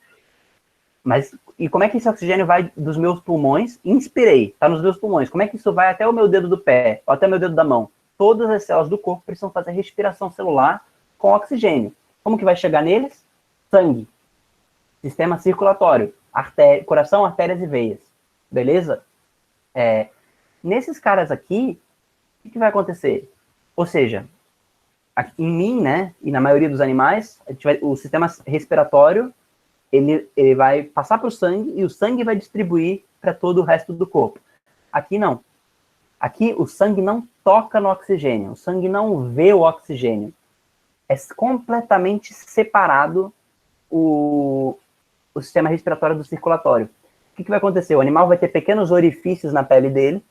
Mas, e como é que esse oxigênio vai dos meus pulmões? Inspirei, tá nos meus pulmões. Como é que isso vai até o meu dedo do pé, ou até o meu dedo da mão? Todas as células do corpo precisam fazer respiração celular com oxigênio. Como que vai chegar neles? Sangue. Sistema circulatório. Coração, artérias e veias. Beleza? Nesses caras aqui, o que vai acontecer? Ou seja, em mim, né, e na maioria dos animais, o sistema respiratório, ele vai passar para o sangue e o sangue vai distribuir para todo o resto do corpo. Aqui não. Aqui o sangue não toca no oxigênio, o sangue não vê o oxigênio. É completamente separado o sistema respiratório do circulatório. O que vai acontecer? O animal vai ter pequenos orifícios na pele dele,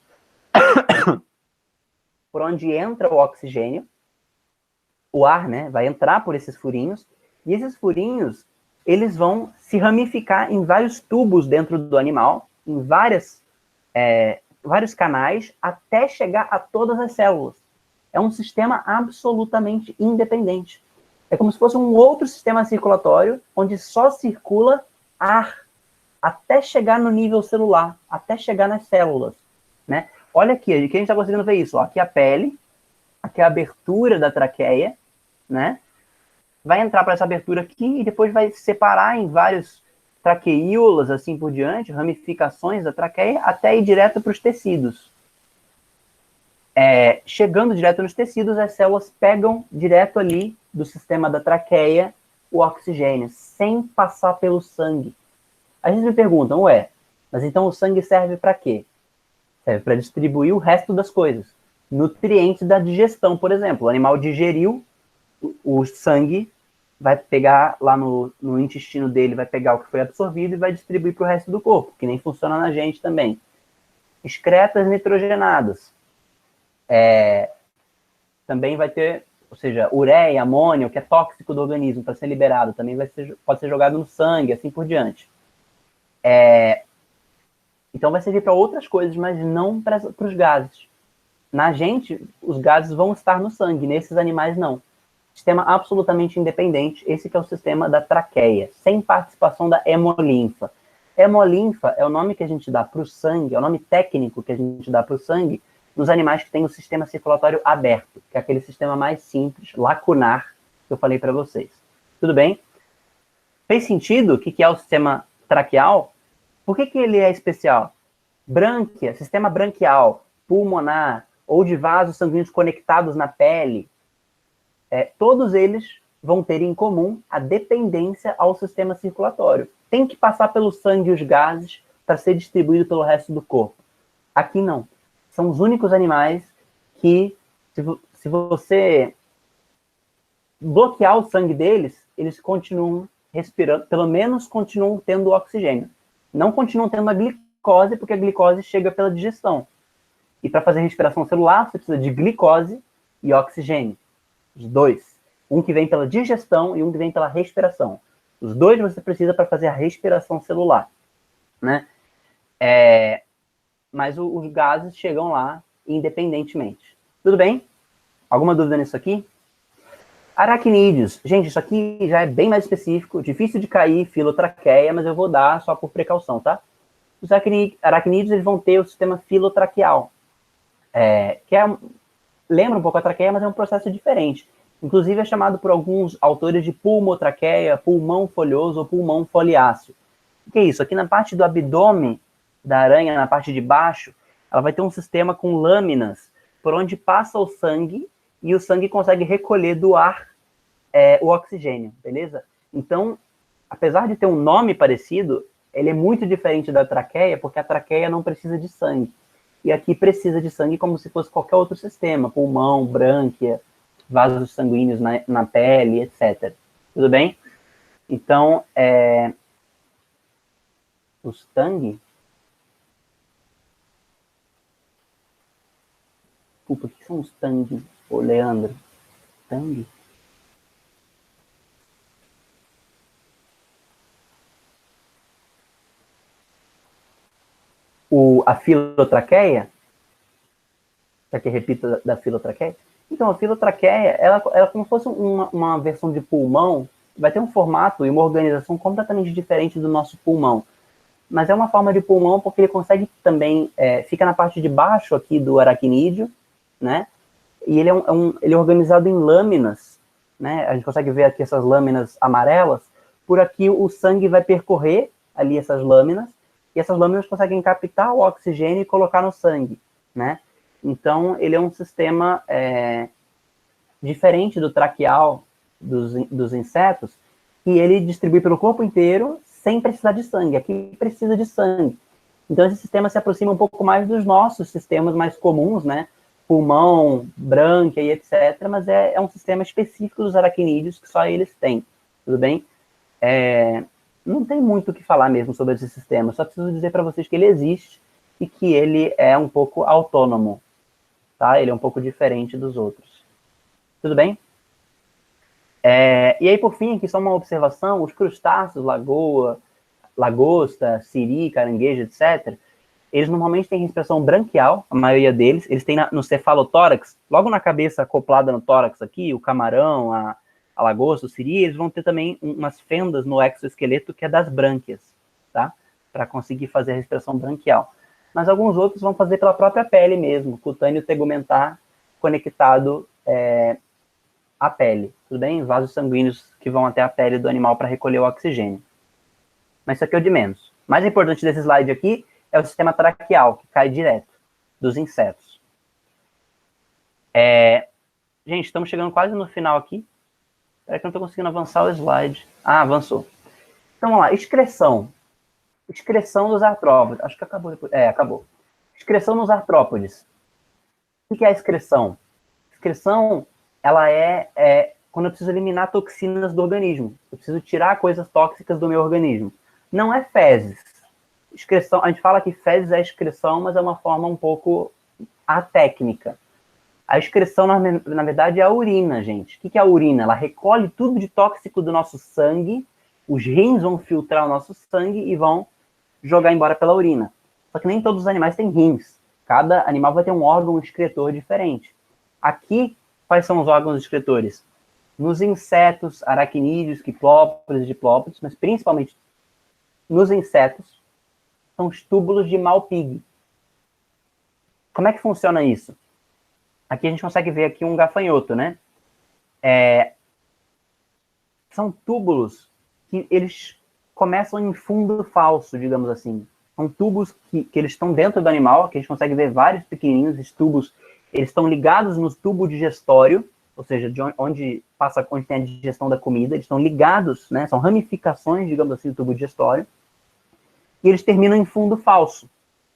por onde entra o oxigênio, o ar, né, vai entrar por esses furinhos, e esses furinhos, eles vão se ramificar em vários tubos dentro do animal, em vários canais, até chegar a todas as células. É um sistema absolutamente independente. É como se fosse um outro sistema circulatório, onde só circula ar, até chegar no nível celular, até chegar nas células, né? Olha aqui, a gente está conseguindo ver isso. Ó. Aqui a pele, aqui a abertura da traqueia, né? Vai entrar para essa abertura aqui e depois vai se separar em vários traqueíolas, assim por diante, ramificações da traqueia, até ir direto para os tecidos. Chegando direto nos tecidos, as células pegam direto ali do sistema da traqueia o oxigênio, sem passar pelo sangue. A gente me pergunta, mas então o sangue serve para quê? Serve para distribuir o resto das coisas. Nutrientes da digestão, por exemplo. O animal digeriu, o sangue vai pegar lá no intestino dele, vai pegar o que foi absorvido e vai distribuir para o resto do corpo, que nem funciona na gente também. Excretas nitrogenadas. Também vai ter, ou seja, ureia, amônio, que é tóxico do organismo, para ser liberado, também pode ser jogado no sangue, assim por diante. Então vai servir para outras coisas, mas não para os gases. Na gente, os gases vão estar no sangue, nesses animais não. Sistema absolutamente independente, esse que é o sistema da traqueia, sem participação da hemolinfa. Hemolinfa é o nome que a gente dá para o sangue, é o nome técnico que a gente dá para o sangue nos animais que têm o sistema circulatório aberto, que é aquele sistema mais simples, lacunar, que eu falei para vocês. Tudo bem? Fez sentido o que é o sistema traqueal? Por que ele é especial? Brânquia, sistema branquial, pulmonar, ou de vasos sanguíneos conectados na pele. todos eles vão ter em comum a dependência ao sistema circulatório. Tem que passar pelo sangue os gases para ser distribuído pelo resto do corpo. Aqui não. São os únicos animais que, se você bloquear o sangue deles, eles continuam respirando, pelo menos continuam tendo oxigênio. Não continuam tendo a glicose, porque a glicose chega pela digestão. E para fazer respiração celular, você precisa de glicose e oxigênio. Os dois. Um que vem pela digestão e um que vem pela respiração. Os dois você precisa para fazer a respiração celular, né? Mas os gases chegam lá independentemente. Tudo bem? Alguma dúvida nisso aqui? Aracnídeos. Gente, isso aqui já é bem mais específico, difícil de cair, filotraqueia, mas eu vou dar só por precaução, tá? Os aracnídeos, eles vão ter o sistema filotraqueal, lembra um pouco a traqueia, mas é um processo diferente. Inclusive é chamado por alguns autores de pulmotraqueia, pulmão folhoso ou pulmão foliáceo. O que é isso? Aqui na parte do abdômen da aranha, na parte de baixo, ela vai ter um sistema com lâminas por onde passa o sangue e o sangue consegue recolher do ar o oxigênio, beleza? Então, apesar de ter um nome parecido, ele é muito diferente da traqueia, porque a traqueia não precisa de sangue. E aqui precisa de sangue como se fosse qualquer outro sistema, pulmão, brânquia, vasos sanguíneos na pele, etc. Tudo bem? Então, os Tang... Desculpa, o que são os Tang, ô Leandro? Tang? A filotraqueia? Quer que repita da filotraqueia? Então, a filotraqueia, ela é como se fosse uma versão de pulmão, vai ter um formato e uma organização completamente diferente do nosso pulmão. Mas é uma forma de pulmão porque ele consegue também, fica na parte de baixo aqui do aracnídeo, né? E ele ele é organizado em lâminas, né? A gente consegue ver aqui essas lâminas amarelas. Por aqui o sangue vai percorrer ali essas lâminas, e essas lâminas conseguem captar o oxigênio e colocar no sangue, né? Então, ele é um sistema diferente do traqueal dos insetos, e ele distribui pelo corpo inteiro sem precisar de sangue. Aqui precisa de sangue. Então, esse sistema se aproxima um pouco mais dos nossos sistemas mais comuns, né? Pulmão, brânquia e etc. Mas é um sistema específico dos aracnídeos que só eles têm. Tudo bem? Não tem muito o que falar mesmo sobre esse sistema. Só preciso dizer para vocês que ele existe e que ele é um pouco autônomo. Tá? Ele é um pouco diferente dos outros. Tudo bem? E aí, por fim, aqui só uma observação, os crustáceos, lagosta, siri, caranguejo, etc., eles normalmente têm respiração branquial, a maioria deles, eles têm no cefalotórax, logo na cabeça acoplada no tórax aqui, o camarão, a lagosta, o siri, eles vão ter também umas fendas no exoesqueleto que é das brânquias, tá? Para conseguir fazer a respiração branquial. Mas alguns outros vão fazer pela própria pele mesmo, cutâneo tegumentar conectado à pele, tudo bem? Vasos sanguíneos que vão até a pele do animal para recolher o oxigênio. Mas isso aqui é o de menos. O mais importante desse slide aqui é o sistema traqueal, que cai direto dos insetos. Gente, estamos chegando quase no final aqui. Espera que eu não estou conseguindo avançar o slide. Ah, avançou. Então, vamos lá. Excreção. Excreção dos artrópodes. Acho que acabou depois. Acabou. Excreção nos artrópodes. O que é a excreção? Excreção, ela quando eu preciso eliminar toxinas do organismo. Eu preciso tirar coisas tóxicas do meu organismo. Não é fezes. Excreção, a gente fala que fezes é excreção, mas é uma forma um pouco atécnica. A excreção, na verdade, é a urina, gente. O que é a urina? Ela recolhe tudo de tóxico do nosso sangue, os rins vão filtrar o nosso sangue e vão jogar embora pela urina. Só que nem todos os animais têm rins. Cada animal vai ter um órgão excretor diferente. Aqui, quais são os órgãos excretores? Nos insetos, aracnídeos, quipópodes e diplópodes, mas principalmente nos insetos, são os túbulos de Malpighi. Como é que funciona isso? Aqui a gente consegue ver aqui um gafanhoto, né? São túbulos que eles começam em fundo falso, digamos assim. São tubos que eles estão dentro do animal, que a gente consegue ver vários pequenininhos. Esses tubos, eles estão ligados no tubo digestório, ou seja, onde tem a digestão da comida, eles estão ligados, né, são ramificações, digamos assim, do tubo digestório, e eles terminam em fundo falso,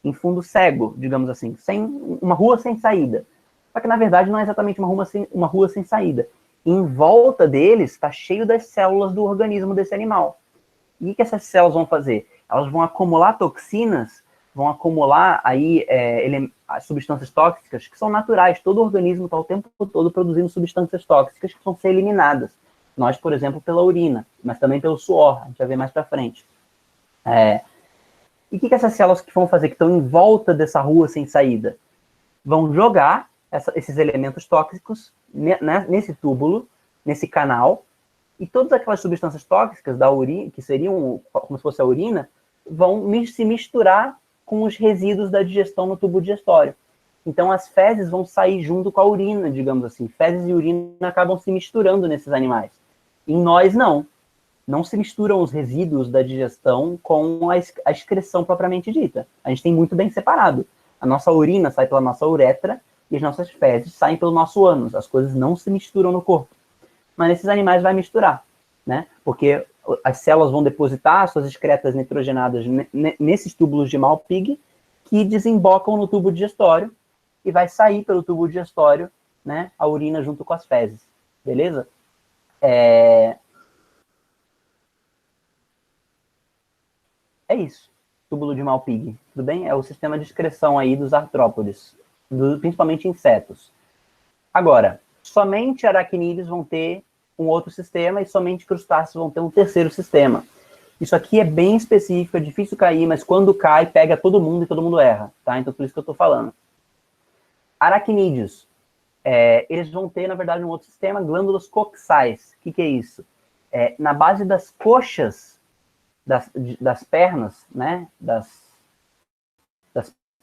em fundo cego, digamos assim, sem uma rua sem saída. Só que, na verdade, não é exatamente uma rua sem saída. Em volta deles está cheio das células do organismo desse animal. E o que essas células vão fazer? Elas vão acumular toxinas, vão acumular aí as substâncias tóxicas que são naturais. Todo organismo está o tempo todo produzindo substâncias tóxicas que vão ser eliminadas. Nós, por exemplo, pela urina, mas também pelo suor. A gente vai ver mais para frente. E o que essas células que vão fazer, que estão em volta dessa rua sem saída? Vão jogar esses elementos tóxicos nesse túbulo, nesse canal, e todas aquelas substâncias tóxicas da urina, que seriam como se fosse a urina, vão se misturar com os resíduos da digestão no tubo digestório. Então as fezes vão sair junto com a urina, digamos assim. Fezes e urina acabam se misturando nesses animais. Em nós, não. Não se misturam os resíduos da digestão com a excreção propriamente dita. A gente tem muito bem separado. A nossa urina sai pela nossa uretra e as nossas fezes saem pelo nosso ânus. As coisas não se misturam no corpo. Mas nesses animais vai misturar, né? Porque as células vão depositar suas excretas nitrogenadas nesses túbulos de Malpighi, que desembocam no tubo digestório e vai sair pelo tubo digestório, né, a urina junto com as fezes. Beleza? É isso. Túbulo de Malpighi. Tudo bem? É o sistema de excreção aí dos artrópodes, principalmente insetos. Agora, somente aracnídeos vão ter um outro sistema e somente crustáceos vão ter um terceiro sistema. Isso aqui é bem específico, é difícil cair, mas quando cai, pega todo mundo e todo mundo erra, tá? Então, por isso que eu tô falando. Aracnídeos, eles vão ter, na verdade, um outro sistema, glândulas coxais. O que é isso? Na base das coxas, das pernas, né? Das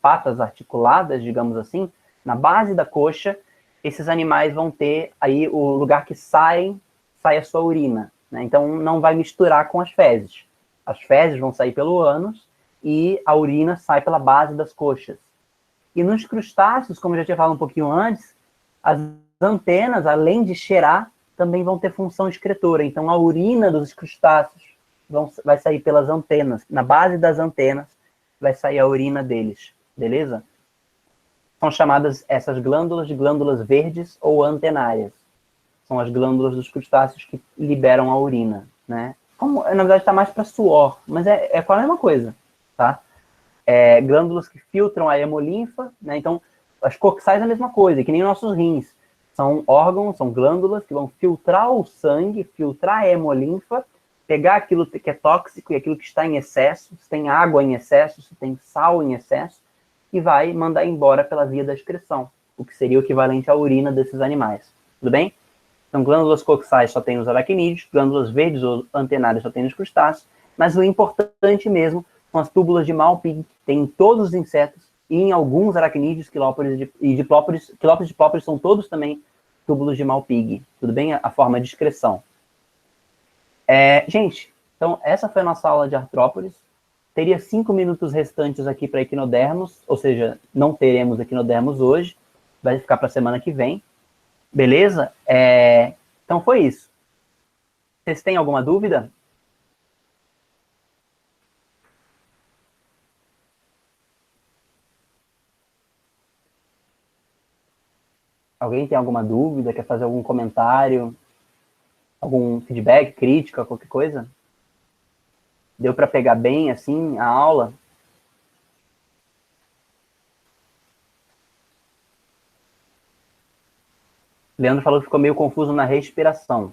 patas articuladas, digamos assim, na base da coxa, esses animais vão ter aí o lugar que sai a sua urina, né? Então não vai misturar com as fezes. As fezes vão sair pelo ânus e a urina sai pela base das coxas. E nos crustáceos, como eu já tinha falado um pouquinho antes, as antenas, além de cheirar, também vão ter função excretora. Então a urina dos crustáceos vai sair pelas antenas. Na base das antenas vai sair a urina deles, beleza? São chamadas essas glândulas de glândulas verdes ou antenárias. São as glândulas dos crustáceos que liberam a urina, né? Como, na verdade, está mais para suor, mas é quase a mesma coisa, tá? Glândulas que filtram a hemolinfa, né? Então, as coxais é a mesma coisa, que nem nossos rins. São órgãos, são glândulas que vão filtrar o sangue, filtrar a hemolinfa, pegar aquilo que é tóxico e aquilo que está em excesso, se tem água em excesso, se tem sal em excesso, e vai mandar embora pela via da excreção, o que seria o equivalente à urina desses animais. Tudo bem? Então, glândulas coxais só tem nos aracnídeos, glândulas verdes ou antenárias só tem nos crustáceos, mas o importante mesmo são as túbulas de Malpighi, que tem em todos os insetos e em alguns aracnídeos, quilópodes e diplópodes. Quilópodes e diplópodes são todos também túbulos de Malpighi. Tudo bem? A forma de excreção. Gente, então essa foi a nossa aula de artrópodes. Teria 5 minutos restantes aqui para equinodermos, ou seja, não teremos equinodermos hoje, vai ficar para a semana que vem. Beleza? Então foi isso. Vocês têm alguma dúvida? Alguém tem alguma dúvida? Quer fazer algum comentário? Algum feedback, crítica, qualquer coisa? Deu para pegar bem, assim, a aula? Leandro falou que ficou meio confuso na respiração.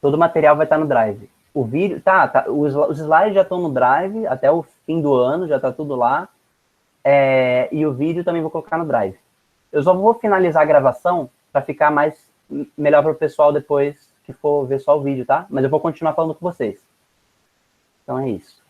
Todo o material vai estar no Drive. O vídeo, os slides já estão no Drive, até o fim do ano, já está tudo lá. E o vídeo também vou colocar no Drive. Eu só vou finalizar a gravação para ficar melhor para o pessoal depois que for ver só o vídeo, tá? Mas eu vou continuar falando com vocês. Então é isso.